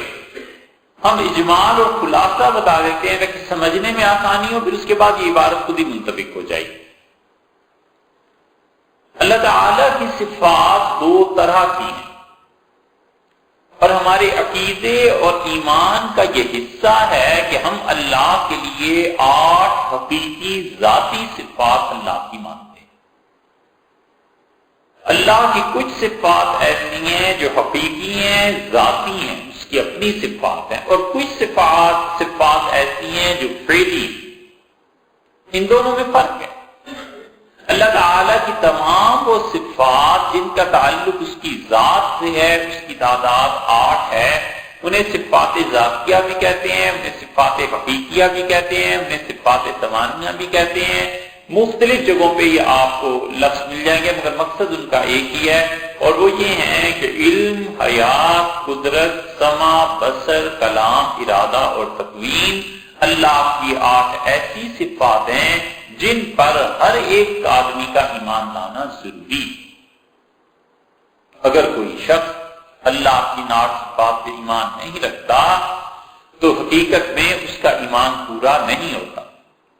ہم اجمال اور خلاصہ بتا دیتے ہیں تاکہ سمجھنے میں آسانی ہو، پھر اس کے بعد یہ عبارت خود ہی منطبق ہو جائے۔ اللہ تعالیٰ کی صفات 2 طرح کی ہیں، اور ہمارے عقیدے اور ایمان کا یہ حصہ ہے کہ ہم اللہ کے لیے 8 حقیقی ذاتی صفات اللہ کی مانتے ہیں۔ اللہ کی کچھ صفات ایسی ہیں جو حقیقی ہیں، ذاتی ہیں، اس کی اپنی صفات ہیں، اور کچھ صفات ایسی ہیں جو فعلی، ان دونوں میں فرق ہے۔ اللہ تعالیٰ کی تمام وہ صفات جن کا تعلق اس کی ذات سے ہے، اس کی تعداد 8 ہے، انہیں صفات ذاتیہ بھی کہتے ہیں، انہیں صفات حقیقیہ بھی کہتے ہیں، انہیں صفات ثمانیہ بھی کہتے ہیں۔ مختلف جگہوں پہ یہ آپ کو لفظ مل جائیں گے، مگر مقصد ان کا ایک ہی ہے، اور وہ یہ ہے کہ علم، حیات، قدرت، سمع، بصر، کلام، ارادہ اور تکوین، اللہ کی 8 ایسی صفات ہیں جن پر ہر ایک آدمی کا ایمان لانا ضروری۔ اگر کوئی شخص اللہ کی 8 صفات پہ ایمان نہیں رکھتا تو حقیقت میں اس کا ایمان پورا نہیں ہوتا۔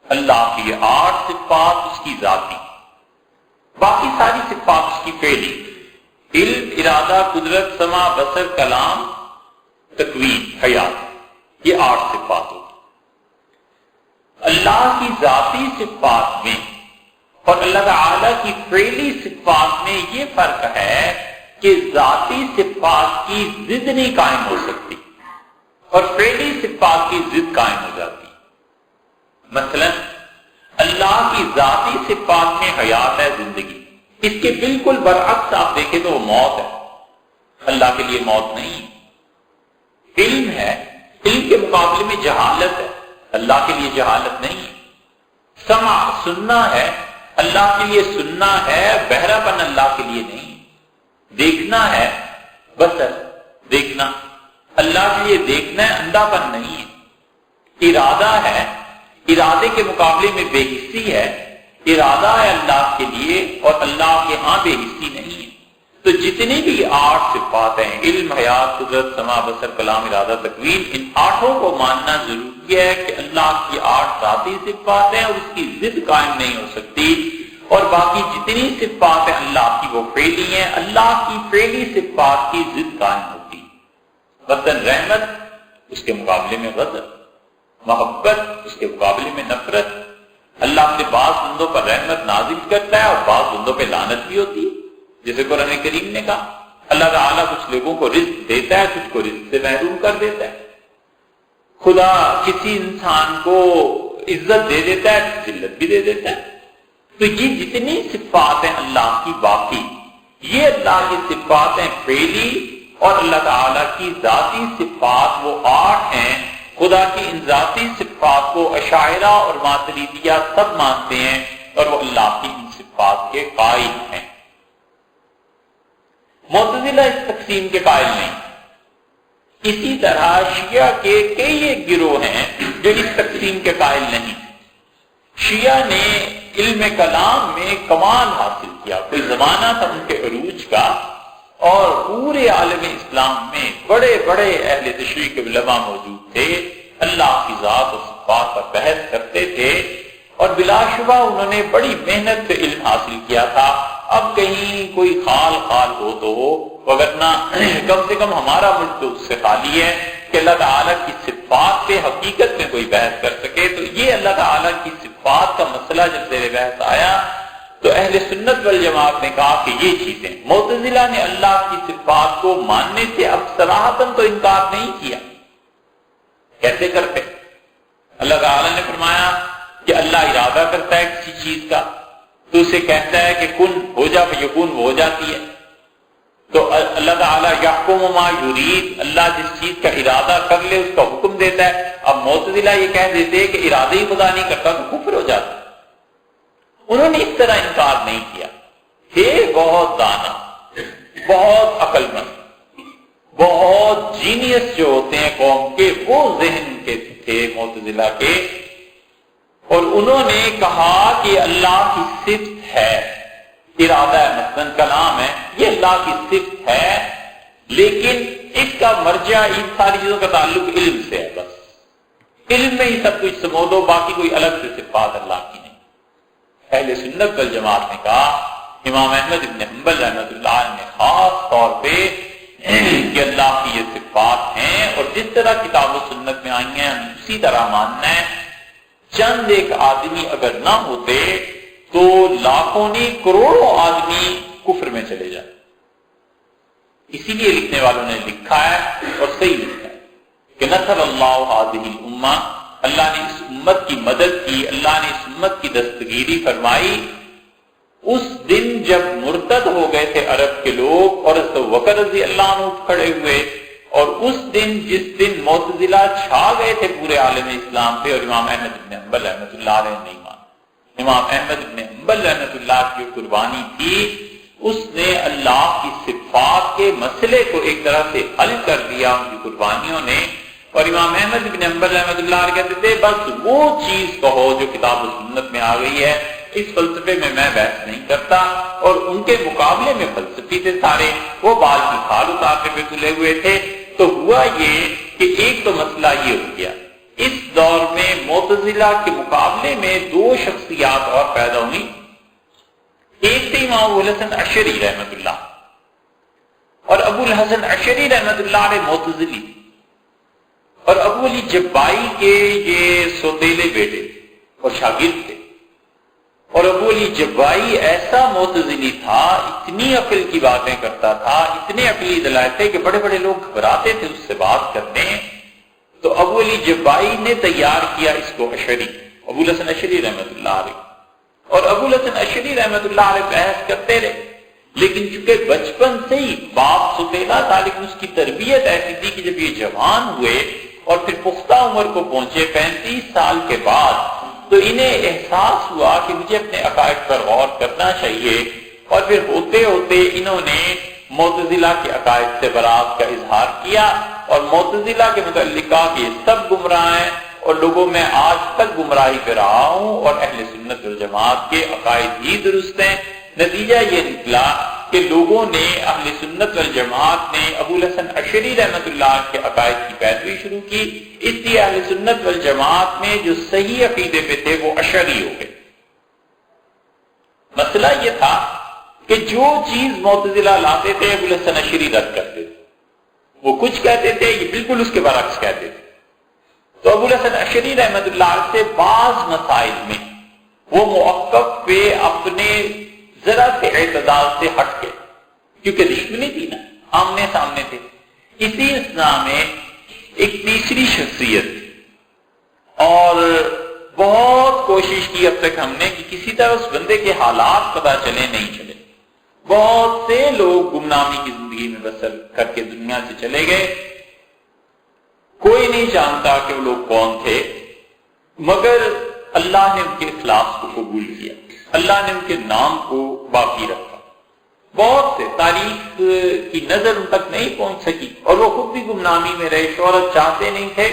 اللہ کی 8 صفات اس کی ذاتی، باقی ساری صفات اس کی فعلی، علم، ارادہ، قدرت، سمع، بصر، کلام، تکوین، حیات، یہ 8 صفات ہوتی۔ اللہ کی ذاتی صفات میں اور اللہ تعالی کی فعلی صفات میں یہ فرق ہے کہ ذاتی صفات کی ضد نہیں قائم ہو سکتی اور فعلی صفات کی ضد قائم ہو جاتی۔ مثلا اللہ کی ذاتی صفات میں حیات ہے، زندگی، اس کے بالکل برعکس آپ دیکھیں تو وہ موت ہے، اللہ کے لیے موت نہیں۔ علم ہے، علم کے مقابلے میں جہالت ہے، اللہ کے لیے جہالت نہیں ہے. سمع سننا ہے اللہ کے لیے سننا ہے، بہرا پن اللہ کے لیے نہیں. دیکھنا ہے بصر دیکھنا اللہ کے لیے دیکھنا ہے، اندھا پن نہیں ہے. ارادہ ہے، ارادے کے مقابلے میں بے حسی ہے. ارادہ ہے اللہ کے لیے اور اللہ کے ہاں بے حسی نہیں ہے. تو جتنی بھی 8 صفات ہیں، علم، حیات، قدرت، سمع، بصر، کلام، ارادہ، تکوین، ان 8 کو ماننا ضروری ہے کہ اللہ کی 8 ذاتی صفات ہیں اور اس کی ضد قائم نہیں ہو سکتی. اور باقی جتنی صفات ہیں اللہ کی وہ فعلی ہیں، اللہ کی فعلی صفات کی ضد قائم ہوتی. مثلاً رحمت، اس کے مقابلے میں غضب. محبت، اس کے مقابلے میں نفرت. اللہ اپنے بعض بندوں پر رحمت نازل کرتا ہے اور بعض بندوں پہ لعنت بھی ہوتی ہے. جیسے قرآن کریم نے کہا اللہ تعالیٰ کچھ لوگوں کو رزق دیتا ہے، کچھ کو رزق سے محروم کر دیتا ہے. خدا کسی انسان کو عزت دے دیتا ہے، ذلت بھی دے دیتا ہے. تو یہ جتنی صفات ہیں اللہ کی باقی، یہ اللہ کی صفات ہیں فعلی، اور اللہ تعالیٰ کی ذاتی صفات وہ 8 ہیں. خدا کی ان ذاتی صفات کو اشاعرہ اور ماتریدیہ سب مانتے ہیں اور وہ اللہ کی ان صفات کے قائل ہیں. معتزلہ اس تقسیم کے قائل نہیں. اسی طرح شیعہ کے کئی ایک گروہ ہیں جو اس تقسیم کے قائل نہیں. شیعہ نے علم کلام میں کمال حاصل کیا. کوئی زمانہ تھا ان کے عروج کا، اور پورے عالم اسلام میں بڑے بڑے اہل تشریح کے علماء موجود تھے، اللہ کی ذات و صفات پر بحث کرتے تھے، اور بلا شبہ انہوں نے بڑی محنت سے علم حاصل کیا تھا. اب کہیں کوئی خال ہو تو ہو، وگرنہ کم سے کم ہمارا ملک تو اس سے خالی ہے کہ اللہ تعالیٰ کی صفات پہ حقیقت میں کوئی بحث کر سکے. تو یہ اللہ تعالیٰ کی صفات کا مسئلہ جب زیر بحث آیا تو اہل سنت والجماعت نے کہا کہ یہ چیزیں، معتزلہ نے اللہ کی صفات کو ماننے سے اب صراحتاً تو انکار نہیں کیا. کیسے کرتے؟ اللہ تعالیٰ نے فرمایا کہ اللہ ارادہ کرتا ہے کسی چیز کا تو اسے کہتا ہے کہ کن ہو جا فیکون، وہ ہو جاتی ہے. تو اللہ تعالیٰ یحکم ما یرید، اللہ جس چیز کا ارادہ کر لے اس کا حکم دیتا ہے. اب معتزلہ یہ کہہ دیتے کہ ارادہ ہی خدا نہیں کرتا تو کفر ہو جاتا. انہوں نے اس طرح انکار نہیں کیا. تھے بہت دانا، بہت عقل مند، بہت جینیس جو ہوتے ہیں قوم کے، وہ ذہن کے تھے معتزلہ کے، اور انہوں نے کہا کہ اللہ کی صفت ہے، ارادہ ہے، مثلا کلام ہے، یہ اللہ کی صفت ہے، لیکن اس کا مرجع ان ساری چیزوں کا تعلق علم سے ہے. بس علم میں ہی سب کچھ سمو دو، باقی کوئی الگ سے صفات اللہ کی نہیں. اہل سنت والجماعت نے کہا، امام احمد ابن حنبل رحمۃ اللہ نے خاص طور پہ کہ اللہ کی یہ صفات ہیں اور جس طرح کتاب و سنت میں آئی ہیں اسی طرح ماننا ہے. چند ایک آدمی اگر نہ ہوتے تو لاکھوں نہیں کروڑوں آدمی کفر میں چلے جائیں. اسی لیے لکھنے والوں نے لکھا ہے اور صحیح لکھا ہے کہ نصر اللہ هذه الامہ، اللہ نے اس امت کی مدد کی، اللہ نے اس امت کی دستگیری فرمائی اس دن جب مرتد ہو گئے تھے عرب کے لوگ اور حضرت بکر رضی اللہ عنہ کھڑے ہوئے، اور اس دن جس دن معتزلہ چھا گئے تھے پورے عالم اسلام پہ اور امام احمد بن حنبل رحمۃ اللہ علیہ نہیں مانا. امام احمد بن حنبل رحمۃ اللہ کی قربانی تھی، اس نے اللہ کی صفات کے مسئلے کو ایک طرح سے حل کر دیا ان کی قربانیوں نے. اور امام احمد بن حنبل رحمۃ اللہ علیہ کہتے تھے بس وہ چیز کہو جو کتاب و سنت میں آ گئی ہے، اس فلسفے میں میں بحث نہیں کرتا. اور ان کے مقابلے میں فلسفی تھے سارے، وہ بال کی کھال اتارنے پہ تلے ہوئے تھے. تو ہوا یہ کہ ایک تو مسئلہ یہ ہو گیا، اس دور میں معتزلہ کے مقابلے میں 2 شخصیات اور پیدا ہوئی. ایک تھے امام ابو الحسن اشعری رحمۃ اللہ، اور ابو الحسن اشعری رحمۃ اللہ علیہ معتزلی، اور ابو علی جبائی کے یہ سوتیلے بیٹے اور شاگرد تھے. اور ابو علی جبائی ایسا معتزلی تھا، اتنی عقل کی باتیں کرتا تھا، اتنے عقلی دلائل تھے کہ بڑے بڑے لوگ گھبراتے تھے اس سے بات کرنے. تو ابو علی جبائی نے تیار کیا اس کو اشعری، ابو الحسن اشعری رحمۃ اللہ علیہ. اور ابو الحسن اشعری رحمۃ اللہ علیہ بحث کرتے رہے، لیکن چونکہ بچپن سے ہی باپ سوتیلا تھا، لیکن اس کی تربیت ایسی تھی کہ جب یہ جوان ہوئے اور پھر پختہ عمر کو پہنچے 35 سال کے بعد، تو انہیں احساس ہوا کہ مجھے اپنے عقائد پر غور کرنا چاہیے، اور پھر ہوتے ہوتے انہوں نے معتزلہ کے عقائد سے برات کا اظہار کیا اور معتزلہ کے متعلق کہا کہ یہ سب گمراہ ہیں اور لوگوں میں آج تک گمراہی پہ رہا ہوں اور اہل سنت والجماعت کے عقائد ہی درست ہیں۔ نتیجہ یہ نکلا کہ لوگوں نے، اہل سنت والجماعت نے ابو الحسن اشعری رحمۃ اللہ کے عقائد کی پیروی شروع کی، اس لیے اہل سنت والجماعت میں جو صحیح عقیدے پہ تھے وہ اشعری ہو گئے۔ مسئلہ یہ تھا کہ جو چیز معتزلہ لاتے تھے ابو الحسن اشعری رد کرتے تھے، وہ کچھ کہتے تھے، یہ بالکل اس کے برعکس کہتے تھے۔ تو ابو الحسن اشعری رحمۃ اللہ سے بعض مسائل میں وہ موقف پہ اپنے ذرا سے اعتدال سے ہٹ گئے، کیونکہ دشمنی تھی نا، آمنے سامنے تھے۔ اسی اسنا میں ایک تیسری شخصیت تھی اور بہت کوشش کی اب تک ہم نے کہ کسی طرح اس بندے کے حالات پتہ چلے، نہیں چلے۔ بہت سے لوگ گمنامی کی زندگی میں بسر کر کے دنیا سے چلے گئے، کوئی نہیں جانتا کہ وہ لوگ کون تھے، مگر اللہ نے ان کے اخلاص کو قبول کیا، اللہ نے ان کے نام کو باقی رکھا۔ بہت سے تاریخ کی نظر ان تک نہیں پہنچ سکی اور وہ خود بھی گمنامی میں رہے، شہرت چاہتے نہیں تھے،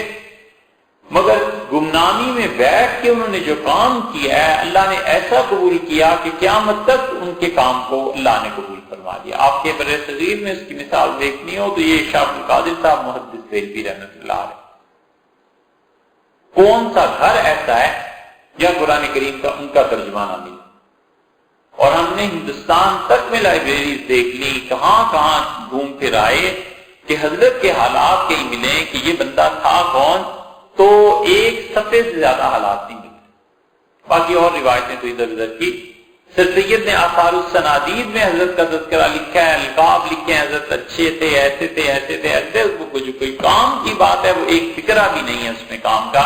مگر گمنامی میں بیٹھ کے انہوں نے جو کام کیا ہے اللہ نے ایسا قبول کیا کہ قیامت تک ان کے کام کو اللہ نے قبول فرما دیا۔ آپ کے برِ صغیر میں اس کی مثال دیکھنی ہو تو یہ شاہ عبد القادر صاحب محدث دہلوی رحمۃ اللہ علیہ، کون سا گھر ایسا ہے یا قرآن کریم کا ان کا ترجمہ نہ ملا؟ اور ہم نے ہندوستان تک میں لائبریریز دیکھ لی، کہاں کہاں گھوم پھر آئے کہ حضرت کے حالات کہیں ملے کہ یہ بندہ تھا کون، تو ایک صفحے سے زیادہ حالات نہیں ملتے۔ باقی اور روایتیں تو ادھر ادھر کی۔ سر سید نے آثار السنادید میں حضرت کا تذکرہ لکھا ہے، القاب لکھے ہیں، حضرت اچھے تھے، ایسے تھے، ایسے تھے، ایسے۔ اس کو جو کوئی کام کی بات ہے وہ ایک فکرہ بھی نہیں ہے اس میں کام کا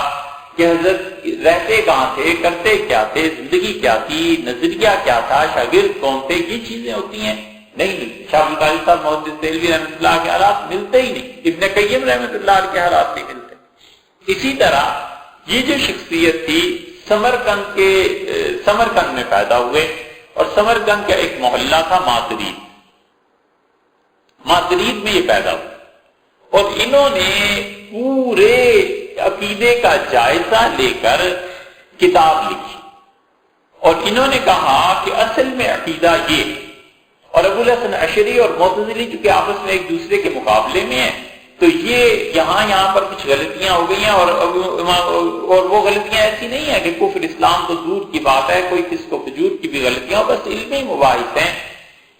کہ حضرت رہتے کہاں تھے، کرتے کیا تھے، زندگی کیا تھی، نظریہ کیا تھا، شاگرد کون تھے، یہ چیزیں ہوتی ہیں نہیں ملتی۔ شاہ عبد القادر صاحب محدث دہلوی رحمۃ اللہ کے حالات ملتے ہی نہیں، ابن قیم رحمۃ اللہ کے حالات نہیں ملتے۔ اسی طرح یہ جو شخصیت تھی سمرقند میں پیدا ہوئے، اور سمرقند کا ایک محلہ تھا ماترید، ماترید میں یہ پیدا ہوئے، اور انہوں نے پورے عقیدے کا جائزہ لے کر کتاب لکھی، اور انہوں نے کہا کہ اصل میں عقیدہ یہ، اور ابو الحسن اشعری اور معتزلی چونکہ آپس میں ایک دوسرے کے مقابلے میں ہیں تو یہ یہاں پر کچھ غلطیاں ہو گئی ہیں، اور وہ غلطیاں ایسی نہیں ہیں کہ کفر اسلام تو دور کی بات ہے، کوئی کس کو فجور کی بھی غلطیاں، بس علمی مباحث ہیں۔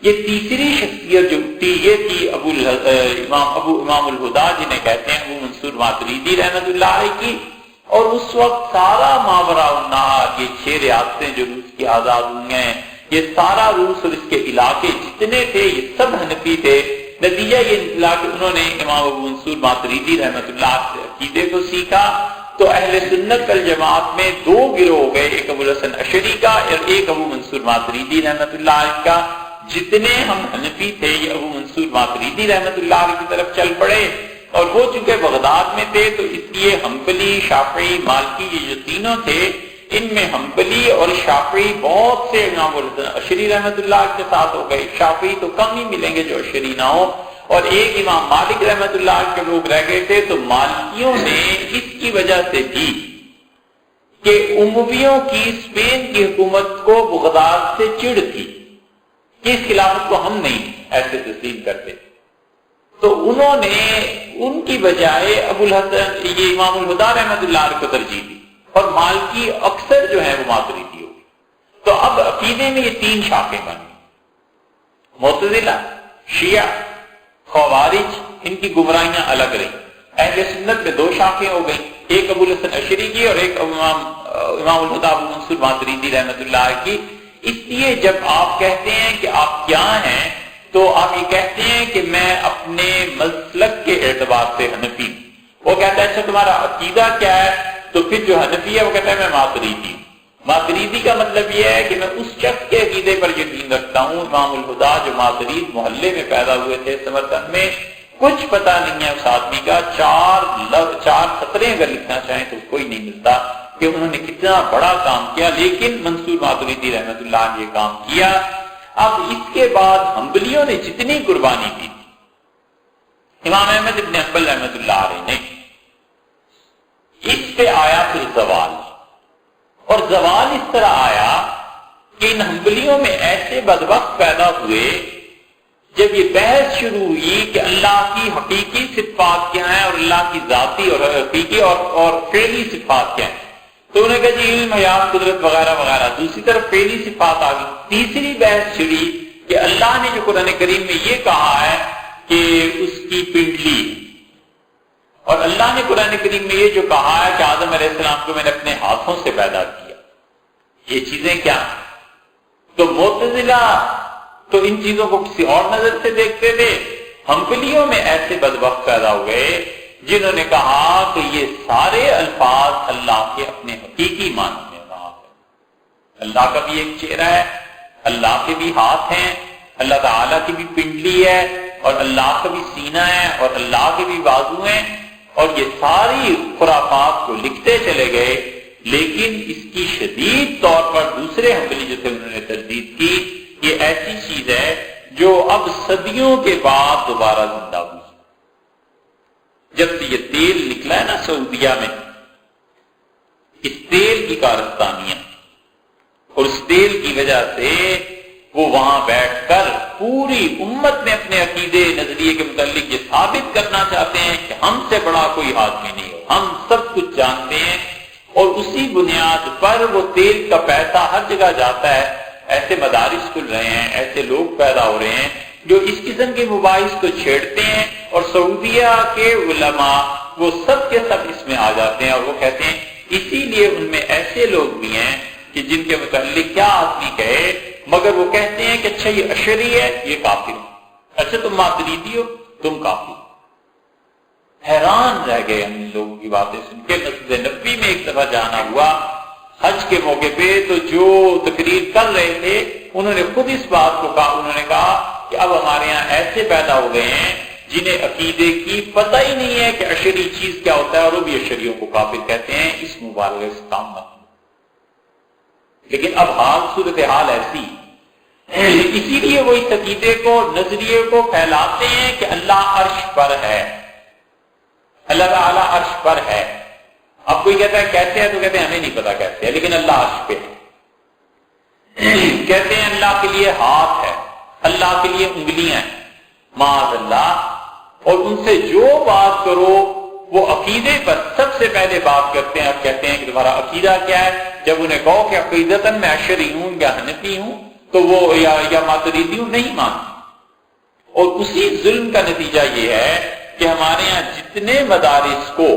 یہ تیسری شخصیت جو تھی یہ تھی امام الہدا جنہیں کہتے ہیں ابو منصور ماتریدی رحمۃ اللہ علیہ کی، اور اس وقت سارا ماوراء النہر، یہ 6 ریاستیں جو روس کی آزاد ہوئی ہیں، یہ سارا روس اور اس کے علاقے جتنے تھے یہ سب حنفی تھے۔ نتیجہ یہ نکلا کہ انہوں نے امام ابو منصور ماتریدی رحمۃ اللہ سے عقیدے کو سیکھا، تو اہل سنت والجماعت میں 2 گروہ ہو گئے، ایک ابو الحسن اشعری کا اور ایک ابو منصور ماتریدی رحمۃ اللہ علیہ کا۔ جتنے ہم حنفی تھے یہ ابو منصور ماتریدی رحمۃ اللہ علیہ کی طرف چل پڑے، اور وہ چونکہ بغداد میں تھے تو اس لیے حنبلی، شافعی، مالکی یہ جو تینوں تھے ان میں حنبلی اور شافعی بہت سے امام اشعری رحمۃ اللہ کے ساتھ ہو گئے، شافعی تو کم ہی ملیں گے جو اشعری نہ ہو، اور ایک امام مالک رحمۃ اللہ کے لوگ رہ گئے تھے۔ تو مالکیوں نے اس کی وجہ سے بھی کہ امویوں کی اسپین کی حکومت کو بغداد سے چڑ تھی کہ اس خلافت کو ہم نہیں ایسے تسلیم کرتے، تو انہوں نے ان کی بجائے ابو الحسن یہ امام الہدا رحمۃ اللہ علیہ کو ترجیح دی، اور مالکی اکثر جو ہے وہ ماتریدی ہوگی۔ تو اب عقیدے میں یہ 3 شاخیں بن گئی، معتزلہ، شیعہ، خوارج، ان کی گمراہیاں الگ رہی۔ اہل سنت میں 2 شاخیں ہو گئی، ایک ابو الحسن اشعری کی اور ایک امام الہدا ابو منصور ماتریدی رحمۃ اللہ کی۔ اس لیے جب آپ کہتے ہیں کہ آپ کیا ہیں تو آپ یہ کہتے ہیں کہ میں اپنے مسلک کے اعتبار سے حنفی ہوں۔ وہ کہتا ہے اچھا تمہارا عقیدہ کیا ہے؟ تو پھر جو حنفی ہے وہ کہتا ہے میں ماتریدی ہوں۔ ماتریدی کا مطلب یہ ہے کہ میں اس شخص کے عقیدے پر یقین رکھتا ہوں، امام الہدا جو ماترید محلے میں پیدا ہوئے تھے سمرقند میں، کچھ پتا نہیں ہے اس آدمی کا، چار سطریں اگر لکھنا چاہیں تو کوئی نہیں ملتا کہ انہوں نے کتنا بڑا کام کیا، لیکن منصور ماتریدی رحمت اللہ نے یہ کام کیا۔ اب اس کے بعد حنبلیوں نے جتنی قربانی دی، امام احمد ابن حنبل رحمت اللہ علیہ نے، اس پہ آیا پھر زوال، اور زوال اس طرح آیا کہ ان حنبلیوں میں ایسے بدبخت پیدا ہوئے جب یہ بحث شروع ہوئی کہ اللہ کی حقیقی صفات کیا ہیں اور اللہ کی ذاتی اور حقیقی اور فعلی صفات کیا ہیں، تو انہوں نے کہا جی علم، حیات، قدرت وغیرہ وغیرہ۔ دوسری طرف فعلی صفات آ گئی۔ تیسری بحث چھڑی کہ اللہ نے جو قرآن کریم میں یہ کہا ہے کہ اس کی پنڈلی، اور اللہ نے قرآن کریم میں یہ جو کہا ہے کہ آدم علیہ السلام کو میں نے اپنے ہاتھوں سے پیدا کیا، یہ چیزیں کیا ہیں؟ تو معتزلہ تو ان چیزوں کو کسی اور نظر سے دیکھتے تھے، حنبلیوں میں ایسے بدبخت پیدا ہو گئے جنہوں نے کہا کہ یہ سارے الفاظ اللہ کے اپنے حقیقی معنی میں بات ہے۔ اللہ کا بھی ایک چہرہ ہے، اللہ کے بھی ہاتھ ہیں، اللہ تعالیٰ کی بھی پنڈلی ہے، اور اللہ کا بھی سینہ ہے، اور اللہ کے بھی بازو ہیں، اور یہ ساری خرافات کو لکھتے چلے گئے۔ لیکن اس کی شدید طور پر دوسرے حنبلی جو تھے انہوں نے تردید کی، یہ ایسی چیز ہے جو اب صدیوں کے بعد دوبارہ زندہ ہوئی۔ جب سے یہ تیل نکلا ہے نا سعودیہ میں، اس تیل کی کارستانیاں، اور اس تیل کی وجہ سے وہ وہاں بیٹھ کر پوری امت میں اپنے عقیدے نظریے کے متعلق یہ ثابت کرنا چاہتے ہیں کہ ہم سے بڑا کوئی آدمی نہیں ہو، ہم سب کچھ جانتے ہیں، اور اسی بنیاد پر وہ تیل کا پیسہ ہر جگہ جاتا ہے۔ ایسے مدارس کھل رہے ہیں، ایسے لوگ پیدا ہو رہے ہیں جو اس قسم کے مباحث کو چھیڑتے ہیں، اور سعودیہ کے علماء وہ سب کے سب اس میں آ جاتے ہیں، اور وہ کہتے ہیں اسی لیے ان میں ایسے لوگ بھی ہیں کہ جن کے متعلق کیا آدمی کہے، مگر وہ کہتے ہیں کہ اچھا یہ اشعری ہے، یہ کافر ہے، اچھا تم ماتریدی ہو، تم کافر۔ حیران رہ گئے ہم ان لوگوں کی باتیں سن کے۔ مسجد نبوی میں ایک دفعہ جانا ہوا حج کے موقع پہ، تو جو تقریر کر رہے تھے انہوں نے خود اس بات کو کہا، انہوں نے کہا کہ اب ہمارے یہاں ایسے پیدا ہو گئے ہیں جنہیں عقیدے کی پتہ ہی نہیں ہے کہ اشعری چیز کیا ہوتا ہے، اور وہ بھی اشعریوں کو کافر کہتے ہیں۔ اس مبالغے سے کام مت۔ لیکن اب صورتحال ایسی، اسی لیے وہ اس عقیدے کو، نظریے کو پھیلاتے ہیں کہ اللہ عرش پر ہے، اللہ تعالیٰ عرش پر ہے۔ اب کوئی کہتا ہے کیسے ہے، تو کہتے ہیں ہمیں نہیں پتا کیسے ہے، لیکن اللہ عرش پہ ہے۔ کہتے ہیں اللہ کے لیے ہاتھ ہے، اللہ کے لیے انگلیاں ہیں، معاذ اللہ۔ اور ان سے جو بات کرو وہ عقیدے پر سب سے پہلے بات کرتے ہیں۔ اب کہتے ہیں کہ تمہارا عقیدہ کیا ہے؟ جب انہیں کہو کہ عقیدتاً میں اشعری ہوں یا حنفی ہوں، تو وہ یا ماتریدی ہوں، نہیں مانتے۔ اور اسی ظلم کا نتیجہ یہ ہے کہ ہمارے یہاں جتنے مدارس کو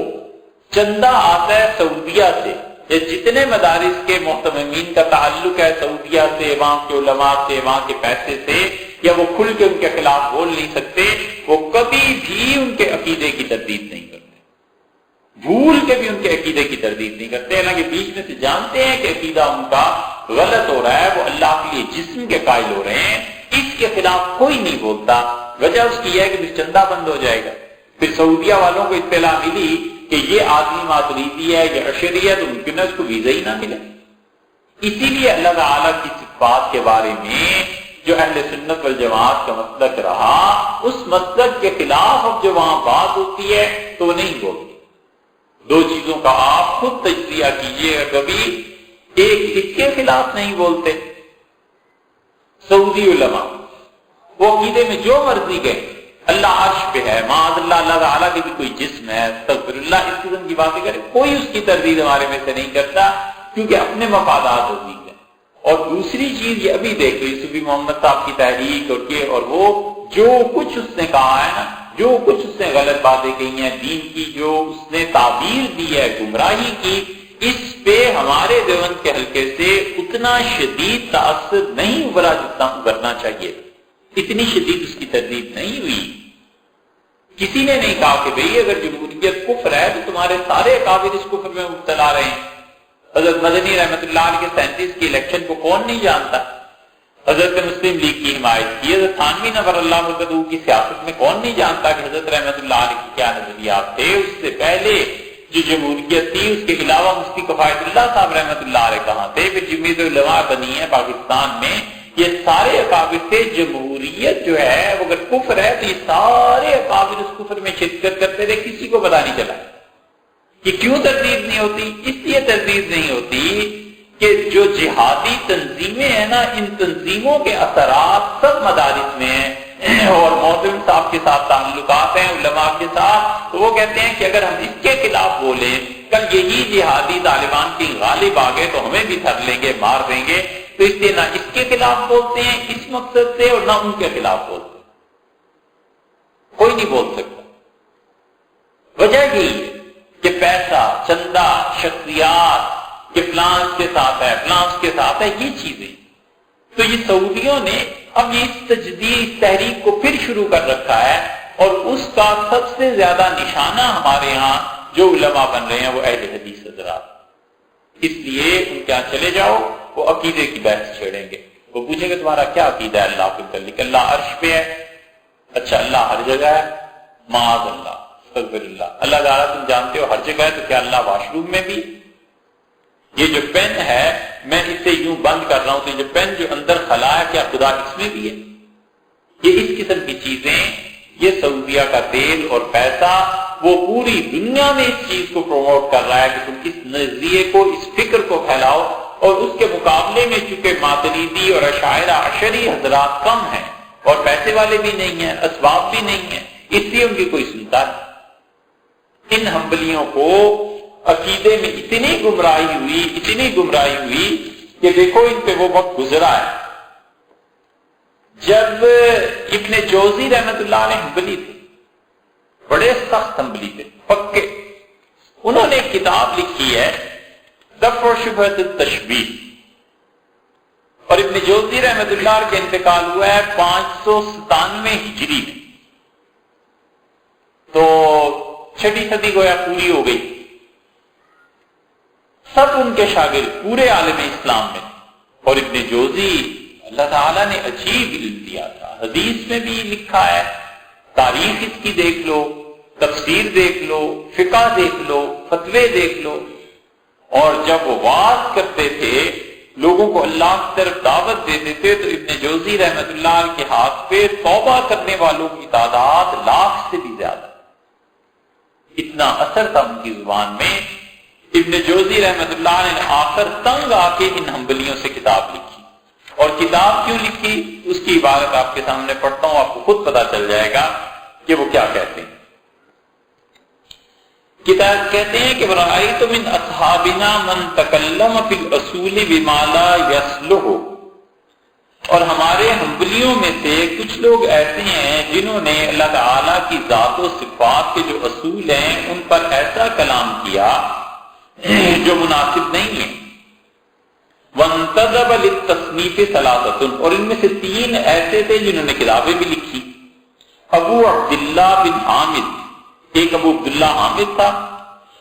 چندہ آتا ہے سعودیہ سے، یا جتنے مدارس کے محتممین کا تعلق ہے سعودیہ سے، وہاں کے علماء سے، وہاں کے پیسے سے، یا وہ کھل کے ان کے خلاف بول نہیں سکتے، وہ کبھی بھی ان کے عقیدے کی تردید نہیں کرتے، بھول کے بھی ان کے عقیدے کی تردید نہیں کرتے، حالانکہ بیچ میں سے جانتے ہیں کہ عقیدہ ان کا غلط ہو رہا ہے، وہ اللہ کے لیے جسم کے قائل ہو رہے ہیں، اس کے خلاف کوئی نہیں بولتا۔ وجہ اس کی ہے کہ پھر چندہ بند ہو جائے گا۔ پھر سعودیہ والوں کو اطلاع ملی کہ یہ آدمی ماتریدی ہے، یہ اشعری ہے، تو ممکن ہے اس کو ویزا ہی نہ ملے۔ اسی لیے اللہ تعالیٰ کی صفات کے بارے میں جو اہل سنت والجماعت کا مسلک رہا، اس مسلک کے خلاف اب جو وہاں بات ہوتی ہے تو وہ نہیں بولتی۔ دو چیزوں کا آپ خود تجزیہ کیجئے، کبھی ایک اس کے خلاف نہیں بولتے۔ سعودی علماء وہ عقیدے میں جو مرضی گئے، اللہ عرش پہ ہے، معاذ اللہ، اللہ تعالیٰ کی بھی کوئی جسم ہے، استغفر اللہ، اس قسم کی باتیں کرے، کوئی اس کی تردید ہمارے میں سے نہیں کرتا، کیونکہ اپنے مفادات عزیز ہیں۔ اور دوسری چیز یہ ابھی دیکھ لو، صوفی محمد صاحب کی تحریک اور وہ جو کچھ اس نے کہا ہے نا، جو کچھ اس نے غلط باتیں کہی ہیں دین کی، جو اس نے تعبیر دی ہے گمراہی کی، اس پہ ہمارے دیوبند کے حلقے سے اتنا شدید تاثر نہیں ابھرا جتنا ابھرنا چاہیے، اتنی شدید اس کی تردید نہیں ہوئی۔ کسی نے نہیں کہا کہ بھئی اگر جمہوریت کفر ہے تو تمہارے سارے اکابر اس کفر میں مبتلا رہے ہیں۔ حضرت مدنی رحمت اللہ علیہ کے 37 کی الیکشن کو کون نہیں جانتا؟ حضرت مسلم لیگ کی حمایت کی. حضرت تھانوی نور اللہ مرکزہ کی سیاست میں کون نہیں جانتا کہ حضرت رحمت اللہ علیہ کی کیا نظریات تھے. اس سے پہلے جو جمہوریت تھی اس کے علاوہ مفتی کفایت اللہ صاحب رحمت اللہ علیہ کہاں تھے. پھر جمعیت علماء بنی ہے پاکستان میں. یہ سارے اکابر تھے. جمہوریت جو ہے وہ اگر کفر ہے تو یہ سارے اکابر اس کفر میں شرکت کرتے تھے. کسی کو پتہ نہیں چلا. یہ کیوں تردید نہیں ہوتی؟ اس لیے تردید نہیں ہوتی کہ جو جہادی تنظیمیں ہیں نا، ان تنظیموں کے اثرات سب مدارس میں ہیں اور محترم صاحب کے ساتھ تعلقات ہیں علماء کے ساتھ. تو وہ کہتے ہیں کہ اگر ہم اس کے خلاف بولیں، کل یہی جہادی طالبان کی غالب آ گئے تو ہمیں بھی دھر لیں گے، مار دیں گے. تو اس لیے نہ اس کے خلاف بولتے ہیں اس مقصد سے، اور نہ ان کے خلاف بولتے ہیں. کوئی نہیں بول سکتا. وجہ یہی ہے کہ پیسہ، چندہ، شخصیات کہ فلانس کے ساتھ ہے، فلانس کے ساتھ ہے، یہ چیزیں. تو یہ سعودیوں نے اب یہ اس تجدید تحریک کو پھر شروع کر رکھا ہے، اور اس کا سب سے زیادہ نشانہ ہمارے ہاں جو علماء بن رہے ہیں وہ اہل حدیث حضرات. اس لیے ان کے یہاں چلے جاؤ، وہ عقیدے کی بحث چھیڑیں گے. وہ پوچھیں گے تمہارا کیا عقیدہ ہے اللہ کے متعلق؟ اللہ عرش پہ ہے. اچھا اللہ ہر جگہ ہے؟ معاذ اللہ، استغفر اللہ. اللہ تعالیٰ تم جانتے ہو ہر جگہ ہے، تو کیا اللہ واش روم میں بھی؟ یہ جو پین ہے میں اسے یوں بند کر رہا ہوں تو یہ جو پین جو اندر خلا ہے کیا خدا اس میں بھی ہے؟ یہ اس قسم کی چیزیں، یہ سعودیہ کا تیل اور پیسہ وہ پوری دنیا میں اس چیز کو پروموٹ کر رہا ہے کہ تم اس نظریے کو، اس فکر کو پھیلاؤ. اور اس کے مقابلے میں چونکہ ماتریدی اور اشاعرہ اشری حضرات کم ہیں اور پیسے والے بھی نہیں ہیں، اسباب بھی نہیں ہیں، اس لیے ان کی کوئی سنتا نہیں. ان حنبلیوں کو عقیدے میں اتنی گمراہی ہوئی کہ دیکھو ان پہ وہ وقت گزرا ہے جب ابن جوزی رحمت اللہ علیہ حنبلی تھے، بڑے سخت حنبلی تھے، پکے. انہوں نے ایک کتاب لکھی ہے دفع شبہۃ التشبیہ، اور ابن جوزی رحمت اللہ علیہ کا انتقال ہوا ہے 597 ہجری میں. تو 6ویں صدی گویا پوری ہو گئی. سب ان کے شاگرد پورے عالم اسلام میں، اور ابن جوزی اللہ تعالیٰ نے عجیب علم دیا تھا. حدیث میں بھی لکھا ہے، تاریخ اس کی دیکھ لو، تفسیر دیکھ لو، فقہ دیکھ لو، فتوے دیکھ لو. اور جب وہ وعظ کرتے تھے، لوگوں کو اللہ کی طرف دعوت دیتے تھے، تو ابن جوزی رحمت اللہ علیہ کے ہاتھ پہ توبہ کرنے والوں کی تعداد 1,00,000 سے بھی زیادہ. اتنا اثر تھا ان کی زبان میں. ابن جوزی رحمت اللہ علیہ نے آخر تنگ آ کے ان حنبلیوں سے کتاب لکھی. اور کتاب کیوں لکھی اس کی عبارت آپ کے سامنے پڑھتا ہوں، آپ کو خود پتا چل جائے گا کہ وہ کیا کہتے ہیں. کتاب کہتے ہیں کہ وَرَأَيْتُ مِنْ أَصْحَابِنَا مَنْ تَكَلَّمَ فِي الْأُصُولِ بِمَا لَا يَصْلُحُ. اور ہمارے حنبلیوں میں سے کچھ لوگ ایسے ہیں جنہوں نے اللہ تعالیٰ کی ذات و صفات کے جو اصول ہیں ان پر ایسا کلام کیا جو مناسب نہیں ہے. وَانْتَدَبَ لِلتَّصْنِيفِ ثَلَاثَةٌ. اور ان میں سے 3 ایسے تھے جنہوں نے کتابیں بھی لکھی. ابو عبداللہ بن حامد، ایک ابو عبداللہ حامد تھا،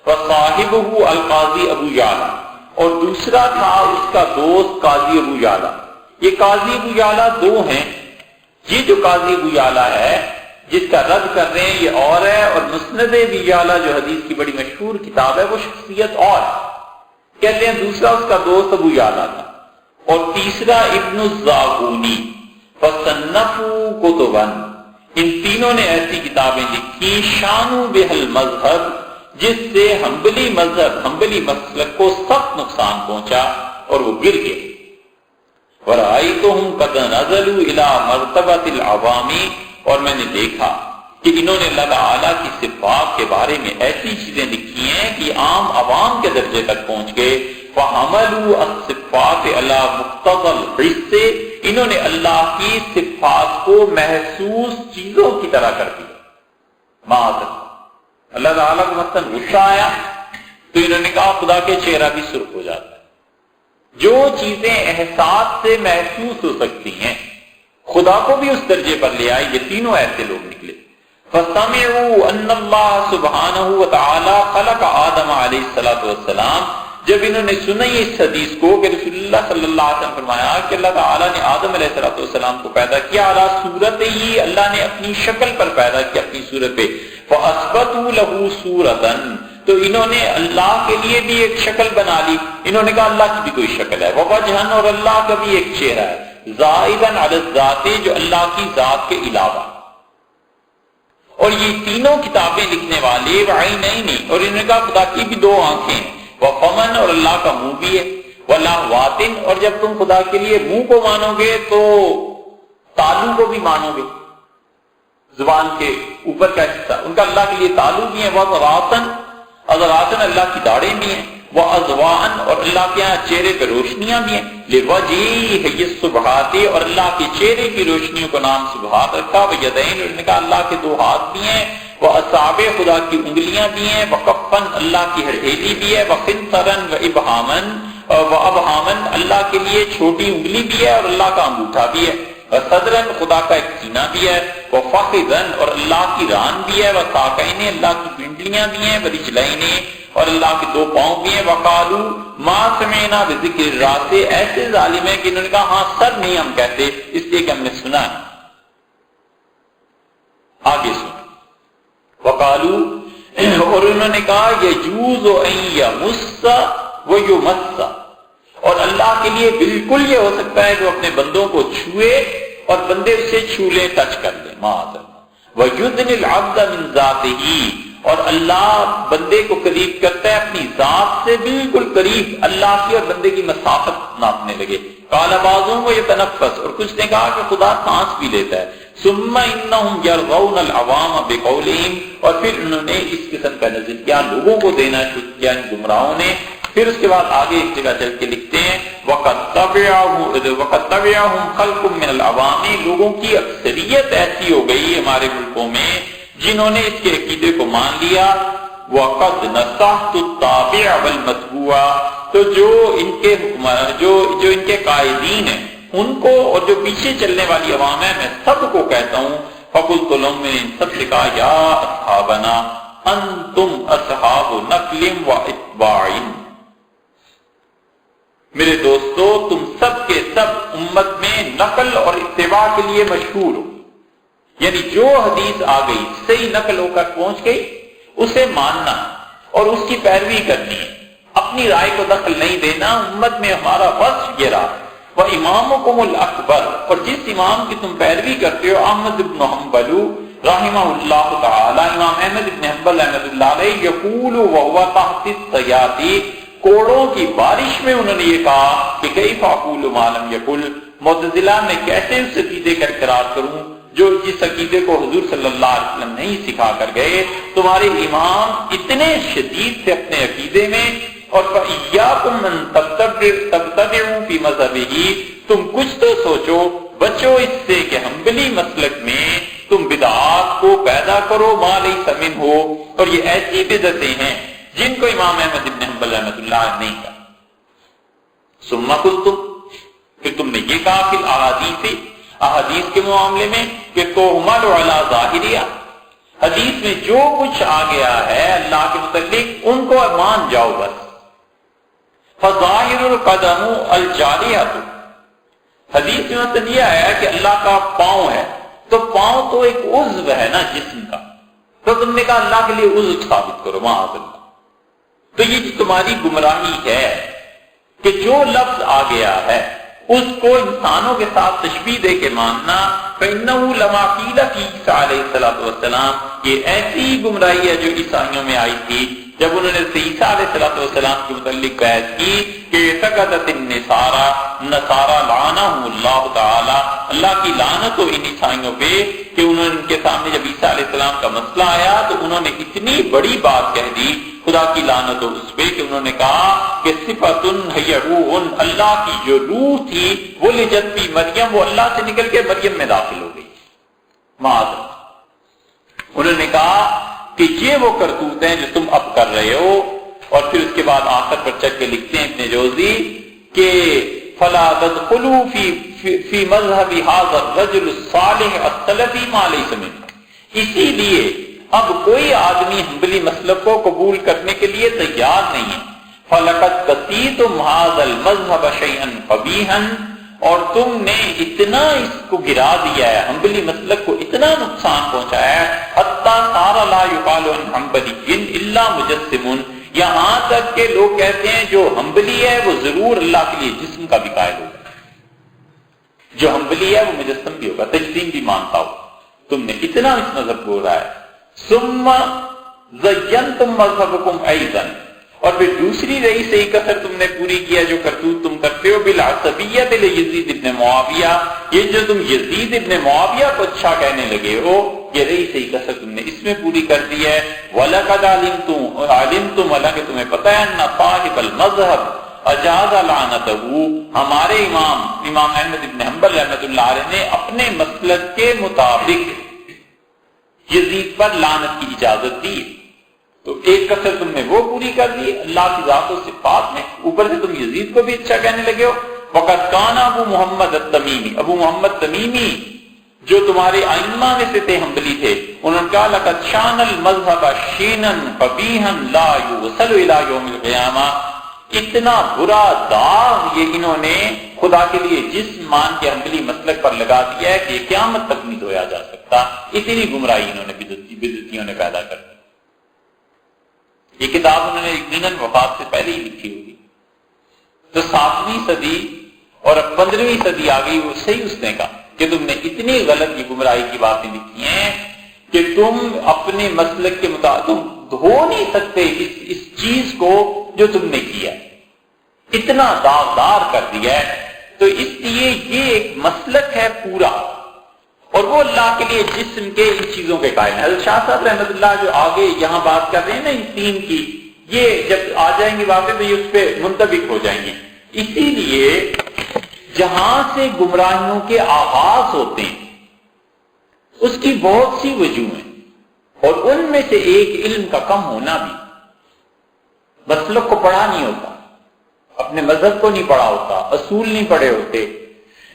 وصاحبہ القاضی ابو یعلا، اور دوسرا تھا اس کا دوست قاضی ابو یعلا. یہ قاضی ابو یعلا 2 ہیں. یہ جو قاضی ابو یعلا ہے جس کا رد کر رہے ہیں یہ اور ہے، اور مسند ابی یعلا جو حدیث کی بڑی مشہور کتاب ہے وہ شخصیت اور کہتے ہیں. دوسرا اس کا دوست ابو یعلا تھا، اور تیسرا ابن الزاغونی. فصنفوا کتبا، ان تینوں نے ایسی کتابیں لکھی شانوا بہل مذہب، جس سے حنبلی مذہب، حنبلی مسلک کو سخت نقصان پہنچا اور وہ گر گئے. وَرَأَيْتُهُمْ قَدْ نَزَلُوا إِلَى مَرْتَبَةِ الْعَوَامِ. اور میں نے دیکھا کہ انہوں نے اللہ تعالیٰ کی صفات کے بارے میں ایسی چیزیں لکھی ہیں کہ عام عوام کے درجے تک پہنچ گئے. فَحَمَلُوا الصِّفَاتِ عَلَى مُقْتَضَى الْحِسِّ. انہوں نے اللہ کی صفات کو محسوس چیزوں کی طرح کر دیا. معاذ اللہ تعالیٰ کو مثلا غصہ آیا تو انہوں نے کہا خدا کے چہرہ بھی سرخ ہو جاتا ہے. جو چیزیں احساس سے محسوس ہو سکتی ہیں خدا کو بھی اس درجے پر لے آئے. یہ تینوں ایسے لوگ نکلے. فَسَمِعُوا أَنَّ اللَّهَ سُبْحَانَهُ وَتَعَالَى خَلَقَ آدَمَ علیہ الصلوۃ والسلام. جب انہوں نے سنا اس حدیث کو کہ رسول اللہ صلی اللہ علیہ وسلم فرمایا کہ اللہ تعالیٰ نے آدم علیہ السلام کو پیدا کیا علی صورت ہی، اللہ نے اپنی شکل پر پیدا کیا، اپنی صورت پہ، فَأَثْبَتُوا لَهُ صُورَةً، تو انہوں نے اللہ کے لیے بھی ایک شکل بنا لی، انہوں نے کہا اللہ کی بھی کوئی شکل ہے، وَوَجْهًا، اور اللہ کا بھی ایک چہرہ ہے، زَائِدًا عَلَى الذَّاتِ، جو اللہ کی ذات کے علاوہ، اور یہ تینوں کتابیں لکھنے والے وعینین، اور انہوں نے کہا خدا کی بھی دو آنکھیں ہیں، وفمن، اور اللہ کا منہ بھی ہے، ولہواتن، اور جب تم خدا کے لیے منہ کو مانو گے تو تالو کو بھی مانو گے، زبان کے اوپر کا حصہ ان کا اللہ کے لیے تالو بھی ہے، وَضْرَاتًا، اضراتن اللہ کی داڑیں بھی ہیں، وَأَضْوَاءً، اور اللہ کے یہاں چہرے پہ روشنیاں بھی ہیں، لِوَجْهِهِ السُّبْحَاتِ، اور اللہ کے چہرے کی روشنیوں کو نام سبحات رکھا، وَيَدَيْنِ، اور نے کہا اللہ کے دو ہاتھ بھی ہیں، وَأَصَابِعَ، خدا کی انگلیاں بھی ہیں، وَكَفًّا، اللہ کی ہتھیلی بھی ہے، وَخِنْصَرًا وَإِبْهَامًا، اللہ کے لیے چھوٹی انگلی بھی ہے اور اللہ کا انگوٹھا بھی ہے، وَصَدْرًا، خدا کا ایک سینہ بھی ہے، وَفَخِذًا، اور اللہ کی ران بھی ہے، وَسَاقَيْنِ، اللہ کی پنڈلیاں بھی ہیں، وَرِجْلَيْنِ، اور اللہ کے دو پاؤں بھی ہیں، وَقَالُوا مَا سَمِعْنَا بِذِكْرِ الرَّاسِ، ایسے ظالم ہیں کہ انہوں نے کہا ہاں سر نہیں ہم کہتے اس لیے کہ ہم نے سنا ہے۔ آگے سن، وَقَالُوا، اور انہوں نے کہا يَجُوزُ أَن يَمُسَّ وَيُمَسَّ، اور اللہ کے لیے بالکل یہ ہو سکتا ہے جو اپنے بندوں کو چھوئے اور بندے اسے چھو لیں، ٹچ کر لیں، معاذ اللہ، وَيُدْنِ الْعَبْدَ مِنْ ذَاتِهِ، اور اللہ بندے کو قریب کرتا ہے اپنی ذات سے بالکل قریب، اللہ کی اور بندے کی مسافت ناپنے لگے۔ قَالَ بَعْضُهُمْ وَيَتَنَفَّسُ، اور کچھ نے کہا کہ خدا سانس بھی لیتا ہے، ثُمَّ إِنَّهُمْ يَرْضَوْنَ الْعَوَامَ بِقَوْلِهِمْ، اور پھر انہوں نے اس قسم کا نظریہ لوگوں کو دینا شروع کیا ان گمراہوں نے۔ پھر اس کے بعد آگے ایک جگہ چل کے لکھتے ہیں وَقَدْ تَبِعَهُمْ خَلْقٌ مِّنَ الْعَوَامِ، لوگوں کی اکثریت ایسی ہو گئی ہمارے ملکوں میں جنہوں نے اس کے عقیدے کو مان لیا، وَقَدْ نَصَحْتُ التَّابِعَ وَالْمَتْبُوعَ، تو جو ان کے قائدین ہیں ان کو اور جو پیچھے چلنے والی عوام ہے میں سب کو کہتا ہوں، فَقُلْتُ لَهُم، میں نے ان سب سے کہا یا اصحابنا انتم اصحاب نقل واتباع، میرے دوستو تم سب کے سب امت میں نقل اور اتباع کے لیے مشہور ہو، یعنی جو حدیث آ گئی صحیح نقل ہو کر پہنچ گئی اسے ماننا اور اس کی پیروی کرنی ہے، اپنی رائے کو دخل نہیں دینا۔ امت میں ہمارا وصف یہ رہا، وَإِمَامُكُمُ الْأَكْبَرُ، اور جس امام کی تم پیروی کرتے ہو، احمد بن حنبل رحمہ اللہ تعالی، امام احمد بن حنبل رحمۃ اللہ علیہ، یقول وهو تحت السیاط، کوڑوں کی بارش میں انہوں نے یہ کہا کہ کیف اقول ما لم یقل، معتزلہ میں کیسے اس عقیدے کا اقرار کروں جو جس عقیدے کو حضور صلی اللہ علیہ وسلم نہیں سکھا کر گئے۔ تمہارے امام اتنے شدید تھے اپنے عقیدے میں، اور فَإِيَّاكُمْ مَنْ تَبْتَدِعُوا فِي مَذْهَبِهِ، تم کچھ تو سوچو، بچو اس سے کہ حنبلی مسلک میں تم بدعات کو پیدا کرو، ما لیس منہ، اور یہ ایسی بدعتیں ہیں جن کو امام احمد بن حنبل رحمۃ اللہ نہیں کہا۔ ثم قلتم، پھر تم نے یہ کہا کہ احادیث کے معاملے میں کہ تحمل علی ظاہریہ، حدیث میں جو کچھ آ گیا ہے اللہ کے متعلق ان کو مان جاؤ بس۔ فظاہر القدم الجاریہ، حدیث میں مطلب یہ آیا کہ اللہ کا پاؤں ہے، تو پاؤں تو ایک عضو ہے نا جسم کا، تو تم نے کہا اللہ کے لیے عضو ثابت کرو، معاذ اللہ۔ تو یہ تمہاری گمراہی ہے کہ جو لفظ آ گیا ہے اس کو انسانوں کے ساتھ تشبیہ دے کے ماننا، فَإِنَّهُ لَمَا قِيلَ فِي عِيسَىٰ علیہ السلام، یہ ایسی گمراہی ہے جو عیسائیوں میں آئی تھی جب انہوں نے عیسیٰ علیہ السلام کے متعلق بحث کی کہ سقطت النصارى، نصارى لعنهم اللہ تعالی، اللہ کی لعنت ہو ان عیسائیوں پہ کہ انہوں نے ان کے سامنے جب عیسیٰ علیہ السلام کا مسئلہ آیا تو انہوں نے اتنی بڑی بات کہہ دی، خدا کی لعنت ہو اس پہ، کہ انہوں نے کہا کہ صفۃ ہی روح، اللہ کی جو روح تھی وہ لجت فی مریم، وہ اللہ سے نکل کے مریم میں داخل ہو گئی، معاذ اللہ۔ انہوں نے کہا کہ یہ وہ کرتوت ہیں جو تم اب کر رہے ہو، اور پھر اس کے بعد آخر پر چل کے لکھتے ہیں ابن جوزی کہ فلا تدخلوا فی مذہب هذا الرجل الصالح السلفی ما لیس منہ، اسی لیے اب کوئی آدمی حنبلی مسلک کو قبول کرنے کے لیے تیار نہیں ہے، فَلَقَدْ قَسِيتُمْ هَذَا الْمَذْهَبَ شَيْئًا قَبِيحًا، اور تم نے اتنا اس کو گرا دیا ہے، حنبلی مسلک کو اتنا نقصان پہنچایا ہے، حَتَّى صَارَ لَا يُقَالُ عَنْ حَنبَلِيٍّ إِلَّا مُجَسِّمٌ، یہاں تک کہ لوگ کہتے ہیں جو حنبلی ہے وہ ضرور اللہ کے لیے جسم کا بھی قائل ہوگا، جو حنبلی ہے وہ مجسم بھی ہوگا، تجسیم بھی مانتا ہو۔ تم نے اتنا اس مذہب کو رہا ہے۔ ثُمَّ زَيَّنْتُمْ مَذْهَبَكُمْ أَيْضًا، اور پھر دوسری رئی سے ہی کثر تم نے پوری کیا جو کرتوت تم کرتے ہو، بالعصبیت لِیزید ابن معاویہ، یہ جو تم یزید ابن معاویہ کو اچھا کہنے لگے ہو، یہ رئی سے ہی کثر تم نے اس میں پوری کر دی ہے۔ وَلَقَدْ عَلِمْتُمْ، حالانکہ تمہیں پتہ ہے، أَنَّ صَاحِبَ الْمَذْهَبِ أَجَازَ لَعْنَتَهُ، ہمارے امام احمد بن حنبل رحمۃ اللہ علیہ نے اپنے مسلک کے مطابق یزید پر لعنت کی اجازت دی۔ تو ایک کثر تم نے وہ پوری کر دی اللہ کی ذات و صفات میں، اوپر سے تم یزید کو بھی اچھا کہنے لگے ہو۔ وَقَدْ كَانَ أَبُو مُحَمَّدَ التَّمِيمِ، ابو محمد تمیمی جو تمہارے ائمہ میں سے تھے، حنبلی تھے، انہوں نے کہا لَقَدْ شَانَ الْمَذْهَبَ شِينًا قَبِيحًا لَا يُغْسَلُ إِلَى يَوْمِ الْقِيَامَةِ، اتنا برا داغ یہ انہوں نے خدا کے لیے جسم مان کے حنبلی مسلک پر لگا دیا ہے کہ یہ قیامت تک نہیں دھویا جا سکتا۔ اتنی گمراہی انہوں نے بدعتیوں نے پیدا کر دی۔ یہ کتاب انہوں نے یقیناً وفات سے پہلے ہی لکھی ہوگی، تو 7ویں صدی اور اب 15ویں صدی آ گئی، وہ صحیح اس نے کہا کہ تم نے اتنی غلط یہ گمراہی کی باتیں لکھی ہیں کہ تم اپنے مسلک کے مطابق تم دھو نہیں سکتے اس چیز کو جو تم نے کیا، اتنا داغدار کر دیا ہے۔ تو اس لیے یہ ایک مسلک ہے پورا، اور وہ اللہ کے لیے جسم کے ان چیزوں کے قائل ہیں۔ حضرت شاہ صاحب رحمۃ اللہ جو آگے یہاں بات کر رہے ہیں نا ان تین کی، یہ جب آ جائیں گی باتیں تو یہ اس پہ منطبق ہو جائیں گی۔ اسی لیے جہاں سے گمراہیوں کے آغاز ہوتے ہیں اس کی بہت سی وجوہیں، اور ان میں سے ایک علم کا کم ہونا بھی، مسلک کو پڑھا نہیں ہوتا، اپنے مذہب کو نہیں پڑھا ہوتا، اصول نہیں پڑھے ہوتے،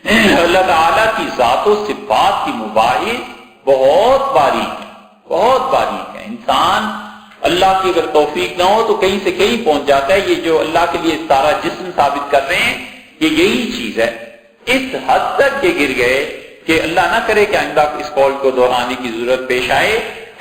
اللہ تعالیٰ کی ذات و صفات کی مباحث بہت باریک ہے، بہت باریک ہے۔ انسان اللہ کی اگر توفیق نہ ہو تو کہیں سے کہیں پہنچ جاتا ہے۔ یہ جو اللہ کے لیے سارا جسم ثابت کر رہے ہیں یہ یہی چیز ہے، اس حد تک یہ گر گئے کہ اللہ نہ کرے کہ آئندہ اس قول کو دہرانے کی ضرورت پیش آئے۔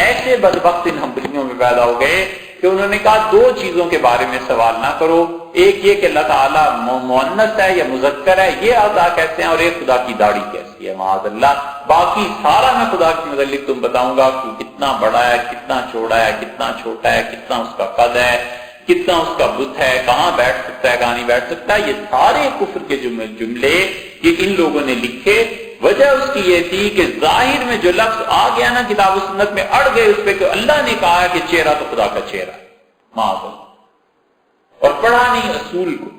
ایسے بدبخت ان حنبلیوں میں پیدا ہو گئے کہ انہوں نے کہا دو چیزوں کے بارے میں سوال نہ کرو، ایک یہ کہ اللہ تعالیٰ مؤنث ہے یا مذکر ہے، یہ اعضاء کیسے ہیں، اور ایک خدا کی داڑھی کیسی ہے معاذ اللہ، باقی سارا میں خدا کے متعلق تم بتاؤں گا کہ کتنا بڑا ہے، کتنا چوڑا ہے، کتنا چھوٹا ہے، کتنا اس کا قد ہے، کتنا اس کا بت ہے، کہاں بیٹھ سکتا ہے، کہاں نہیں بیٹھ سکتا۔ یہ سارے کفر کے جملے یہ ان لوگوں نے لکھے۔ وجہ اس کی یہ تھی کہ ظاہر میں جو لفظ آ گیا نا کتاب و سنت میں، اڑ گئے اس پہ کہ اللہ نے کہا کہ چہرہ تو خدا کا چہرہ ہے معاذ اللہ، اور پڑھا نہیں اصول کو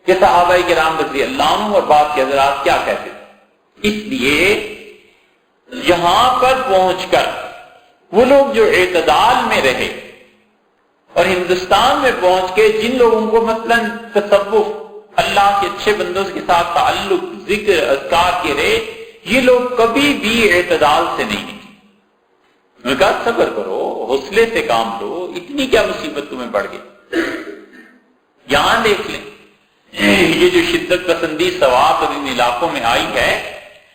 کہ صحابہ کرام رضی اللہ عنہ اور بعد کے حضرات کیا کہتے تھے۔ اس لیے یہاں پر پہنچ کر وہ لوگ جو اعتدال میں رہے اور ہندوستان میں پہنچ کے جن لوگوں کو مثلا تصوف، اللہ کے اچھے بندوں کے ساتھ تعلق، ذکر، اذکار کے رہے، یہ لوگ کبھی بھی اعتدال سے نہیں نکلے۔ میں نے کہا صبر کرو، حوصلے سے کام لو، اتنی کیا مصیبت تمہیں پڑ گئی۔ یہاں دیکھ لیں یہ جو شدت پسندی سوات اور ان علاقوں میں آئی ہے،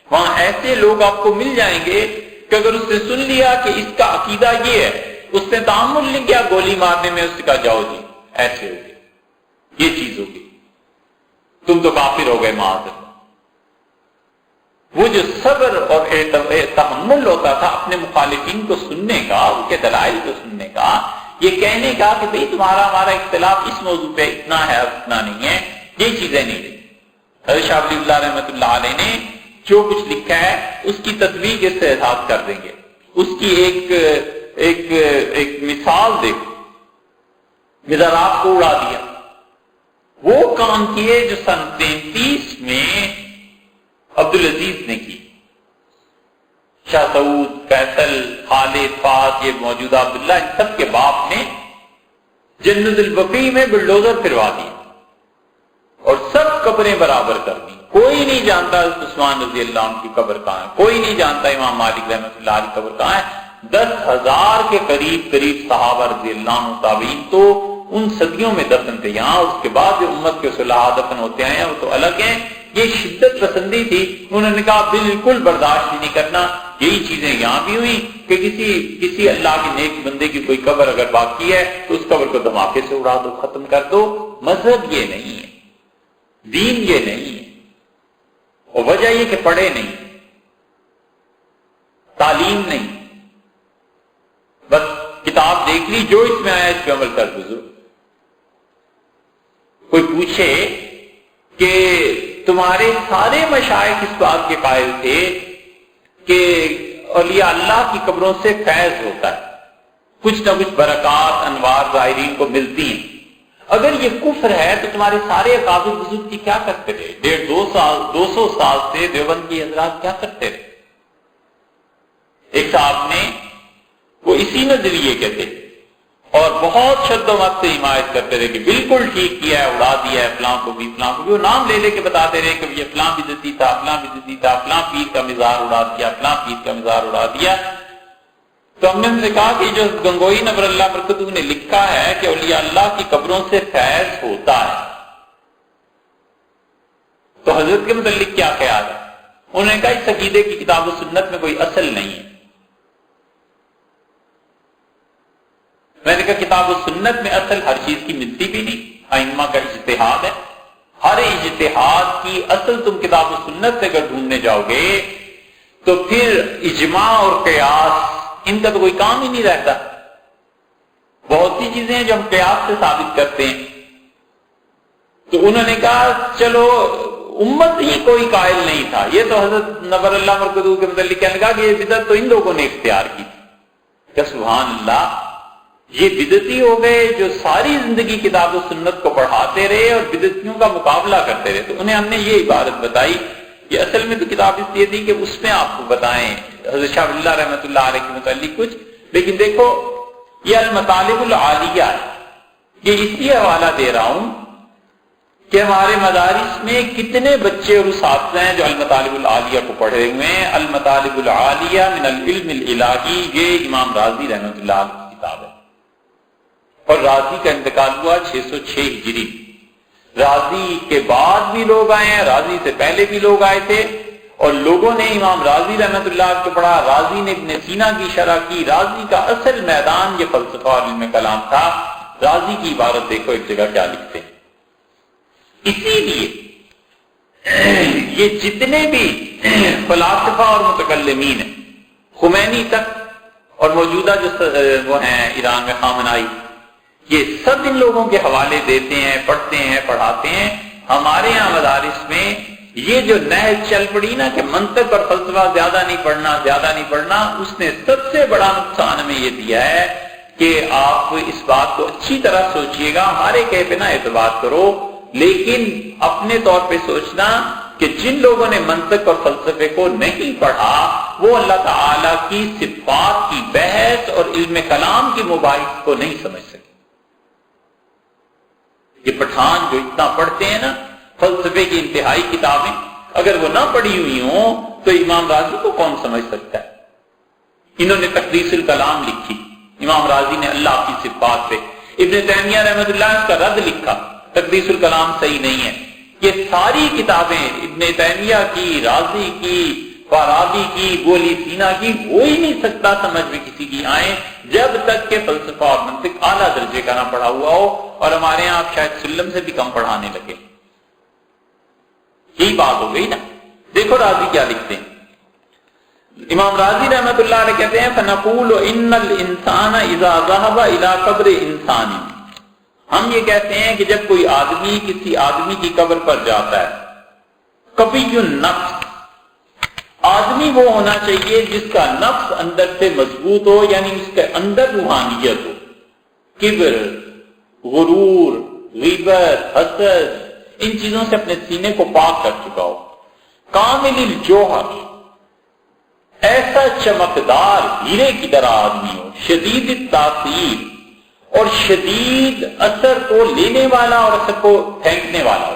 وہاں ایسے لوگ آپ کو مل جائیں گے کہ اگر اس نے سن لیا کہ اس کا عقیدہ یہ ہے، اس نے تعامل نہیں کیا گولی مارنے میں، اس کا جاؤ جی ایسے ہو گئے، یہ چیز ہوگی، تم تو کافر ہو گئے معاذ اللہ۔ وہ جو صبر اور تحمل ہوتا تھا اپنے مخالفین کو سننے کا، ان کے دلائل کو سننے کا، یہ کہنے کا کہ بھئی تمہارا ہمارا اختلاف اس موضوع پہ اتنا ہے اتنا نہیں ہے، یہ چیزیں نہیں رہی۔ حضرت شاہ ولی اللہ رحمۃ اللہ علیہ نے جو کچھ لکھا ہے اس کی تطبیق اس سے احساس کر دیں گے۔ اس کی ایک مثال دیکھو، مزارات کو اڑا دیا، وہ کام کیے جو سن 33 میں عبدالعزیز نے کی۔ شاہ سعود، فیصل، خالد، فاض، یہ موجودہ عبداللہ، ان سب کے باپ نے جنت البقیع میں بلڈوزر پھروا دی اور سب قبریں برابر کر دی۔ کوئی نہیں جانتا عثمان رضی اللہ عنہ کی قبر کہاں ہے، کوئی نہیں جانتا امام مالک رحمۃ اللہ علیہ کی قبر کہاں ہے۔ 10,000 کے قریب صحابہ رضی اللہ عنہ تابعین تو ان صدیوں میں دفن تھے. یہاں اس کے بعد جو امت کے صلحاء دفن ہوتے ہیں وہ تو الگ ہیں. یہ شدت پسندی تھی, انہوں نے کہا بالکل برداشت ہی نہیں کرنا. یہی چیزیں یہاں بھی ہوئی کہ کسی اللہ کے نیک بندے کی کوئی قبر اگر باقی ہے تو اس قبر کو دھماکے سے اڑا دو, ختم کر دو. مذہب یہ نہیں ہے, دین یہ نہیں ہے, اور وجہ یہ کہ پڑھے نہیں, تعلیم نہیں, بس کتاب دیکھ لی, جو اس میں آیا اس پہ عمل کر دو. کوئی پوچھے کہ تمہارے سارے مشائخ اس بات کے قائل تھے کہ اولیاء اللہ کی قبروں سے فیض ہوتا ہے, کچھ نہ کچھ برکات انوار ظاہرین کو ملتی ہیں. اگر یہ کفر ہے تو تمہارے سارے اکابر بزرگ کی کیا کرتے رہے؟ 200 سال سے دیوبند کی حضرات کیا کرتے رہے؟ ایک صاحب نے وہ اسی نظریے کے تھے اور بہت شد و مت سے حمایت کرتے رہے کہ بالکل ٹھیک کیا ہے, اڑا دیا ہے فلاں کو بھی فلاں کو بھی. وہ نام لے لے کے بتاتے رہے کہ یہ فلاں بدعتی تھا, فلاں بدعتی تھا, فلاں پیر کا مزار اڑا دیا, فلاں پیر کا مزار اڑا دیا. تو ہم نے ان سے کہا کہ جو گنگوئی نور اللہ برکتہ نے لکھا ہے کہ اولیاء اللہ کی قبروں سے فیض ہوتا ہے, تو حضرت کے متعلق کیا خیال ہے؟ انہوں نے کہا اس عقیدے کی کتاب و سنت میں کوئی اصل نہیں ہے. میں نے کہا کتاب و سنت میں اصل ہر چیز کی ملتی بھی نہیں, ائمہ کا اجتہاد ہے. ہر اجتہاد کی اصل تم کتاب و سنت سے اگر ڈھونڈنے جاؤ گے تو پھر اجماع اور قیاس ان کا تو کوئی کام ہی نہیں رہتا. بہت سی چیزیں ہیں جو ہم قیاس سے ثابت کرتے ہیں. تو انہوں نے کہا چلو امت ہی کوئی قائل نہیں تھا, یہ تو حضرت نور اللہ برکتہ کے متعلق کہنے لگا کہ یہ بدعت تو ان لوگوں نے اختیار کی تھی. کہ سبحان اللہ, یہ بدعتی ہو گئے جو ساری زندگی کتاب و سنت کو پڑھاتے رہے اور بدعتیوں کا مقابلہ کرتے رہے. تو انہیں ہم نے یہ عبارت بتائی کہ اصل میں تو کتاب اس لیے تھی کہ اس میں آپ کو بتائیں حضرت شاہ ولی اللہ رحمۃ اللہ علیہ کے متعلق کچھ. لیکن دیکھو یہ المطالب العالیہ ہے, یہ اس لیے حوالہ دے رہا ہوں کہ ہمارے مدارس میں کتنے بچے اور اساتذہ ہیں جو المطالب العالیہ کو پڑھے ہوئے ہیں. المطالب العالیہ من العلم الالہی, یہ امام رازی رحمۃ اللہ علیہ کی کتاب ہے, اور رازی کا انتقال ہوا 606 ہجری. رازی کے بعد بھی لوگ آئے ہیں, رازی سے پہلے بھی لوگ آئے تھے, اور لوگوں نے امام رازی رحمۃ اللہ کو پڑھا. رازی نے ابن سینا کی شرح کی. رازی کا اصل میدان یہ فلسفہ اور علم کلام تھا. رازی کی عبارت دیکھو ایک جگہ کیا لکھتے ہیں. اسی لیے یہ جتنے بھی فلاسفہ اور متکلمین ہیں, خمینی تک اور موجودہ جو وہ ہیں ایران میں خامنائی, یہ سب ان لوگوں کے حوالے دیتے ہیں, پڑھتے ہیں, پڑھاتے ہیں. ہمارے یہاں مدارس میں یہ جو نہج چل پڑی نا کہ منطق اور فلسفہ زیادہ نہیں پڑھنا, اس نے سب سے بڑا نقصان ہمیں یہ دیا ہے کہ آپ اس بات کو اچھی طرح سوچئے گا. ہمارے کہے پہ نہ اعتبار کرو, لیکن اپنے طور پہ سوچنا کہ جن لوگوں نے منطق اور فلسفے کو نہیں پڑھا وہ اللہ تعالی کی صفات کی بحث اور علم کلام کی مباحث کو نہیں سمجھ سکے. یہ پٹھان جو اتنا پڑھتے ہیں نا فلسفے کی انتہائی کتابیں, اگر وہ نہ پڑھی ہوئی ہوں تو امام راضی کو کون سمجھ سکتا ہے؟ انہوں نے تقدیس الکلام لکھی, امام راضی نے اللہ کی صفات پہ. ابن تیمیہ رحمۃ اللہ اس کا رد لکھا, تقدیس الکلام صحیح نہیں ہے. یہ ساری کتابیں ابن تیمیہ کی, راضی کی, فارابی کی, گولی سینا کی, ہو ہی نہیں سکتا سمجھ میں کسی کی آئیں جب تک کہ فلسفہ اور منطق اعلیٰ درجے کا نہ پڑھا ہوا ہو. اور ہمارے یہاں آپ شاید سلم سے بھی کم پڑھانے لگے. یہی بات ہو گئی نا. دیکھو راضی کیا لکھتے ہیں. امام راضی رحمۃ اللہ علیہ کہتے ہیں فنقول ان الانسان اذا ذهب الى قبر انسان, ہم یہ کہتے ہیں کہ جب کوئی آدمی کسی آدمی کی قبر پر جاتا ہے, قوی النفس, آدمی وہ ہونا چاہیے جس کا نفس اندر سے مضبوط ہو, یعنی اس کے اندر روحانیت ہو. کبر, غرور, غیبت, حسد, ان چیزوں سے اپنے سینے کو پاک کر چکا ہو. کامل الجوہر, ایسا چمکدار ہیرے کی طرح آدمی ہو. شدید التاثیر, اور شدید اثر کو لینے والا اور اثر کو پھینکنے والا ہو.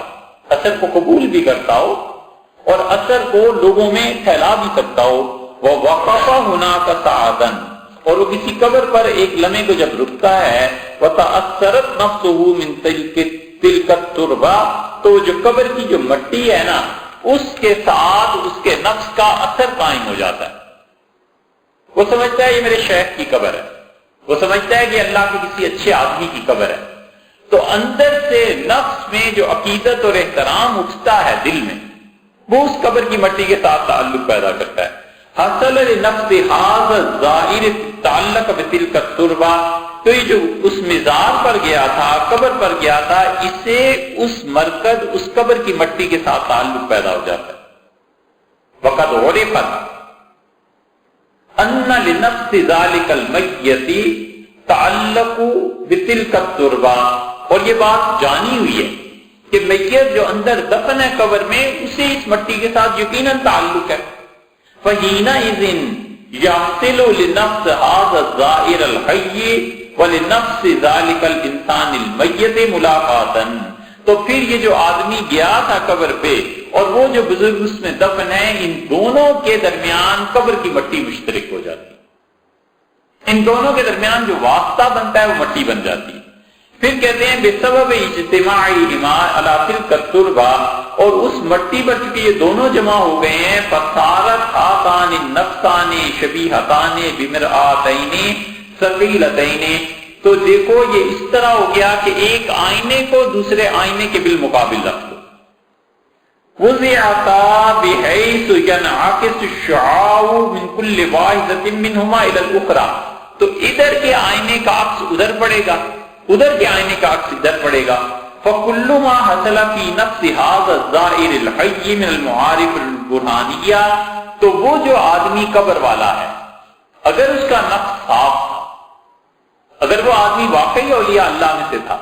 اثر کو قبول بھی کرتا ہو اور اثر کو لوگوں میں پھیلا بھی سکتا ہو. وہ وقفہ ہونا کا سعادن, اور وہ کسی قبر پر ایک لمحے کو جب رکتا ہے وَتَأَثَّرَتْ نَفْسُهُ مِنْ تِلْكَ التُّرْبَةِ، تو جو قبر کی جو مٹی ہے نا اس کے ساتھ اس کے نفس کا اثر قائم ہو جاتا ہے۔ وہ سمجھتا ہے یہ میرے شیخ کی قبر ہے، وہ سمجھتا ہے کہ اللہ کے کسی اچھے آدمی کی قبر ہے، تو اندر سے نفس میں جو عقیدت اور احترام اٹھتا ہے دل میں، وہ اس قبر کی مٹی کے ساتھ تعلق پیدا کرتا ہے۔ حصل لنفس هذا الظاہر تعلق بتلك التربة، تو یہ جو اس مزار پر گیا تھا، قبر پر گیا تھا، اسے اس مرکز اس قبر کی مٹی کے ساتھ تعلق پیدا ہو جاتا ہے۔ وقد عرفت ان لنفس ذلك المیت تعلق بتلك التربة، اور یہ بات جانی ہوئی ہے کہ میت جو اندر دفن ہے قبر میں، اسے اس مٹی کے ساتھ یقیناً تعلق ہے۔ فَحِينَئِذٍ يَحْصِلُ لِنَفْسِ هَذَا الظَّاهِرِ الْحَيِّ وَلِنَفْسِ ذَلِكَ الْإِنسَانِ الْمَيِّتِ مُلَاقَاتًا، تو پھر یہ جو آدمی گیا تھا قبر پہ اور وہ جو بزرگ اس میں دفن ہے، ان دونوں کے درمیان قبر کی مٹی مشترک ہو جاتی ہے، ان دونوں کے درمیان جو واسطہ بنتا ہے وہ مٹی بن جاتی ہے۔ پھر کہتے ہیں بسبب اجتماعہما علی تلک التربہ، اور اس مٹی پر چونکہ یہ دونوں جمع ہو گئے ہیں، فصارت ہاتان النفسان شبیہتان بمرآتین ثقیلتین، تو دیکھو یہ اس طرح ہو گیا کہ ایک آئینے کو دوسرے آئینے کے بالمقابل رکھ دو، وضعتا بحیث ینعکس الشعاع من کل واحدۃ منہما الی الاخری، تو ادھر کے آئینے کا عکس ادھر پڑے گا، ادھر کے آئینے کا عکس ادھر پڑے گا۔ فَكُلُّ مَا حَصَلَ فِي نَفْسِ هَذَا الظَّاهِرِ الْحَيِّ مِنَ الْمَعَارِفِ الْبُرْهَانِيَّةِ، تو وہ جو آدمی قبر والا ہے اگر اس کا نفس صاف تھا، اگر وہ آدمی واقعی اولیاء اللہ میں سے تھا،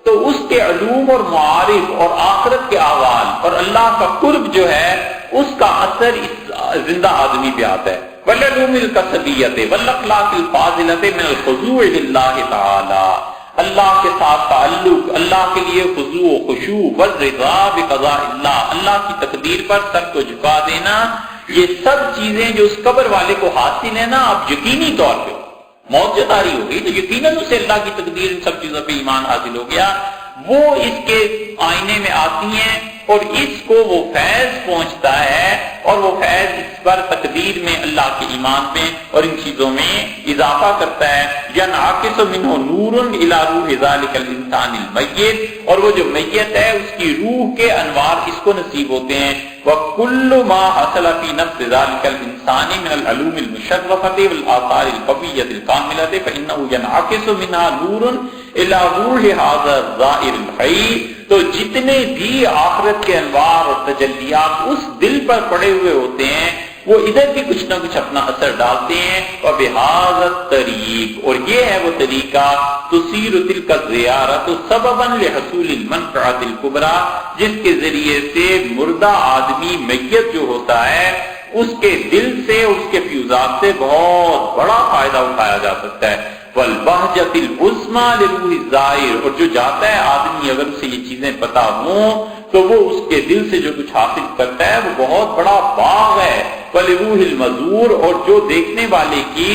تو اس کے علوم اور معارف اور آخرت کے احوال اور اللہ کا قرب جو ہے اس کا اثر اس زندہ آدمی پہ آتا ہے۔ وَالْعُلُومِ الْقَصَبِيَّةِ وَالْأَخْلَاقِ الْفَاضِلَةِ مِنَ الْخُضُوعِ لِلَّهِ تَعَالَى، اللہ کے ساتھ تعلق، اللہ کے لیے خضوع و خشوع، والرضا بقضاء اللہ، اللہ کی تقدیر پر سر کو جھکا دینا، یہ سب چیزیں جو اس قبر والے کو حاصل ہے نا، اب یقینی طور پہ موت جو طاری ہو گئی تو یقیناً اسے اللہ کی تقدیر ان سب چیزوں پہ ایمان حاصل ہو گیا، وہ اس کے آئینے میں آتی ہیں اور اس کو وہ فیض پہنچتا ہے، اور وہ فیض اس پر تقدیر میں اللہ کے ایمان میں اور ان چیزوں میں اضافہ کرتا ہے۔ ینعکس منہ نور الی روح ذلک الانسان المیت، اور وہ جو میت ہے اس کی روح کے انوار اس کو نصیب ہوتے ہیں۔ وَكُلُّ مَا حَصَلَ فِي نَفْسِ ذَلِكَ الْإِنسَانِ مِنَ الْعُلُومِ الْمُشَرَّفَةِ وَالْآثَارِ الْقَوِيَّةِ الْكَامِلَةِ فَإِنَّهُ يَنْعَكِسُ مِنْهَا نُورٌ إِلَى رُوحِ هَذَا الظَّاهِرِ الْحَيِّ، تو جتنے بھی آخرت کے انوار اور تجلیات اس دل پر پڑے ہوئے ہوتے ہیں وہ ادھر بھی کچھ نہ کچھ اپنا اثر ڈالتے ہیں۔ وَبِهَذَا الطَّرِيقِ، اور یہ ہے وہ طریقہ، تُصِيرُ تِلْكَ الزِّيَارَةُ سَبَبًا لِحُصُولِ الْمَنْفَعَةِ الْكُبْرَى، جس کے ذریعے سے مردہ آدمی میت جو ہوتا ہے اس کے دل سے، اس کے فیوزات سے بہت بڑا فائدہ اٹھایا جا سکتا ہے۔ وَالْبَهْجَةِ الْعُظْمَى لِرُوحِ الزَّائِرِ، اور جو جاتا ہے آدمی اگر اسے یہ چیزیں پتہ ہوں تو وہ اس کے دل سے جو کچھ حاصل کرتا ہے وہ بہت بڑا باغ ہے۔ وَلِرُوحِ الْمَزُورِ، اور جو دیکھنے والے کی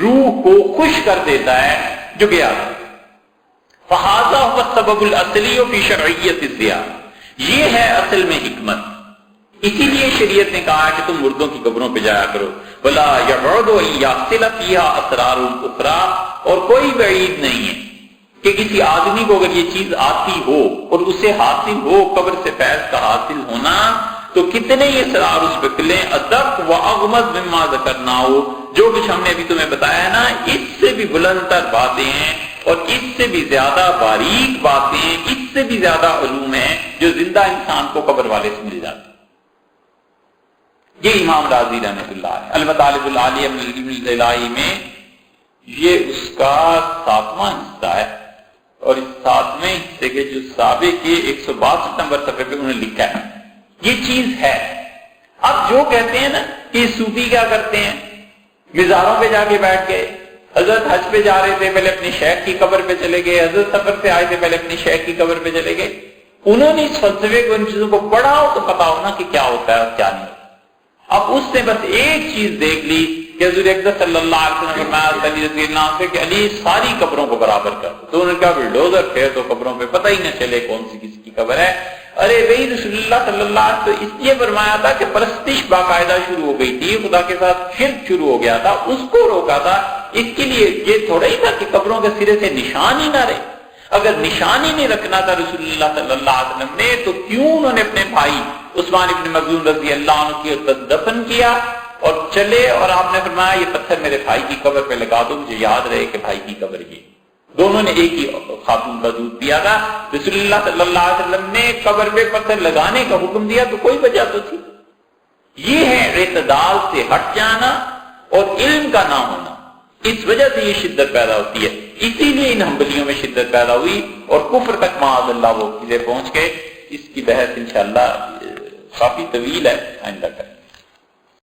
روح کو خوش کر دیتا ہے جو گیا تھا۔ فَهَذَا هُوَ السَّبَبُ الْأَصْلِيُّ فِي شَرْعِيَّةِ الزِّيَارَةِ، یہ ہے اصل میں حکمت، اسی لیے شریعت نے کہا کہ تم مردوں کی قبروں پہ جایا کرو۔ وَلَا يَبْعُدُ أَن يَحْصِلَ فِيهَا أَسْرَارٌ أُخْرَى، اور کوئی بعید نہیں ہے کہ کسی آدمی کو اگر یہ چیز آتی ہو اور اسے حاصل ہو قبر سے فیض کا حاصل ہونا، تو کتنے یہ اسرار اس پہ کھلیں، ادق و اغمض مما ذکرنا ہو، جو کچھ ہم نے ابھی تمہیں بتایا نا اس سے بھی بلند تر باتیں ہیں اور اس سے بھی زیادہ باریک باتیں، اس سے بھی زیادہ علوم ہیں جو زندہ انسان کو قبر والے سے مل جاتے ہیں۔ یہ امام رازی رحمۃ اللہ علیہ المطالب العالیہ من العلم الالہی میں یہ اس کا 7واں حصہ ہے، اور اس 7ویں حصے کے جو سابق کے 162 نمبر صفحے پہ انہوں نے لکھا ہے یہ چیز ہے۔ اب جو کہتے ہیں نا کہ صوفی کیا کرتے ہیں، مزاروں پہ جا کے بیٹھ گئے، حضرت حج پہ جا رہے تھے پہلے اپنی شیخ کی قبر پہ چلے گئے، حضرت سفر سے آئے تھے پہلے اپنی شیخ کی قبر پہ چلے گئے، انہوں نے اس فلسفے کو، ان چیزوں کو پڑھا ہو تو پتا ہونا کہ کیا ہوتا ہے اور کیا نہیں۔ اب اس نے بس ایک چیز دیکھ لی کہ حضور اکرم صلی اللہ علیہ وسلم نے فرمایا علی رضی اللہ عنہ سے کہ علی ساری قبروں کو برابر کر دو. تو انہوں نے کہا بلڈوزر پھر تو قبروں پہ پتہ ہی نہ چلے کون سی کس کی قبر ہے. ارے بھائی رسول اللہ صلی اللہ علیہ وسلم اس لیے فرمایا تھا کہ پرستش باقاعدہ شروع ہو گئی تھی، خدا کے ساتھ شرک شروع ہو گیا تھا، اس کو روکا تھا. اس کے لیے یہ تھوڑا ہی تھا کہ قبروں کے سرے سے نشان ہی نہ رہے. اگر نشان ہی نہیں رکھنا تھا رسول اللہ صلی اللہ علیہ وسلم نے تو کیوں انہوں نے اپنے بھائی عثمان ابن مظعون رضی اللہ عنہ کی دفن کیا اور چلے اور آپ نے فرمایا یہ پتھر میرے بھائی کی قبر پہ لگا دو، مجھے یاد رہے کہ بھائی کی قبر یہ. دونوں نے ایک ہی خاتون کا دودھ پیا تھا. رسول اللہ صلی اللہ علیہ وسلم نے قبر پہ پتھر لگانے کا حکم دیا تو کوئی وجہ تو تھی. یہ ہے اعتدال سے ہٹ جانا اور علم کا نہ ہونا. اس وجہ سے یہ شدت پیدا ہوتی ہے. اسی لیے ان حنبلیوں میں شدت پیدا ہوئی اور کفر تک معاذ اللہ وہ چیزیں پہنچ گئے. اس کی بحث انشاءاللہ کافی طویل ہے، آئندہ کریں.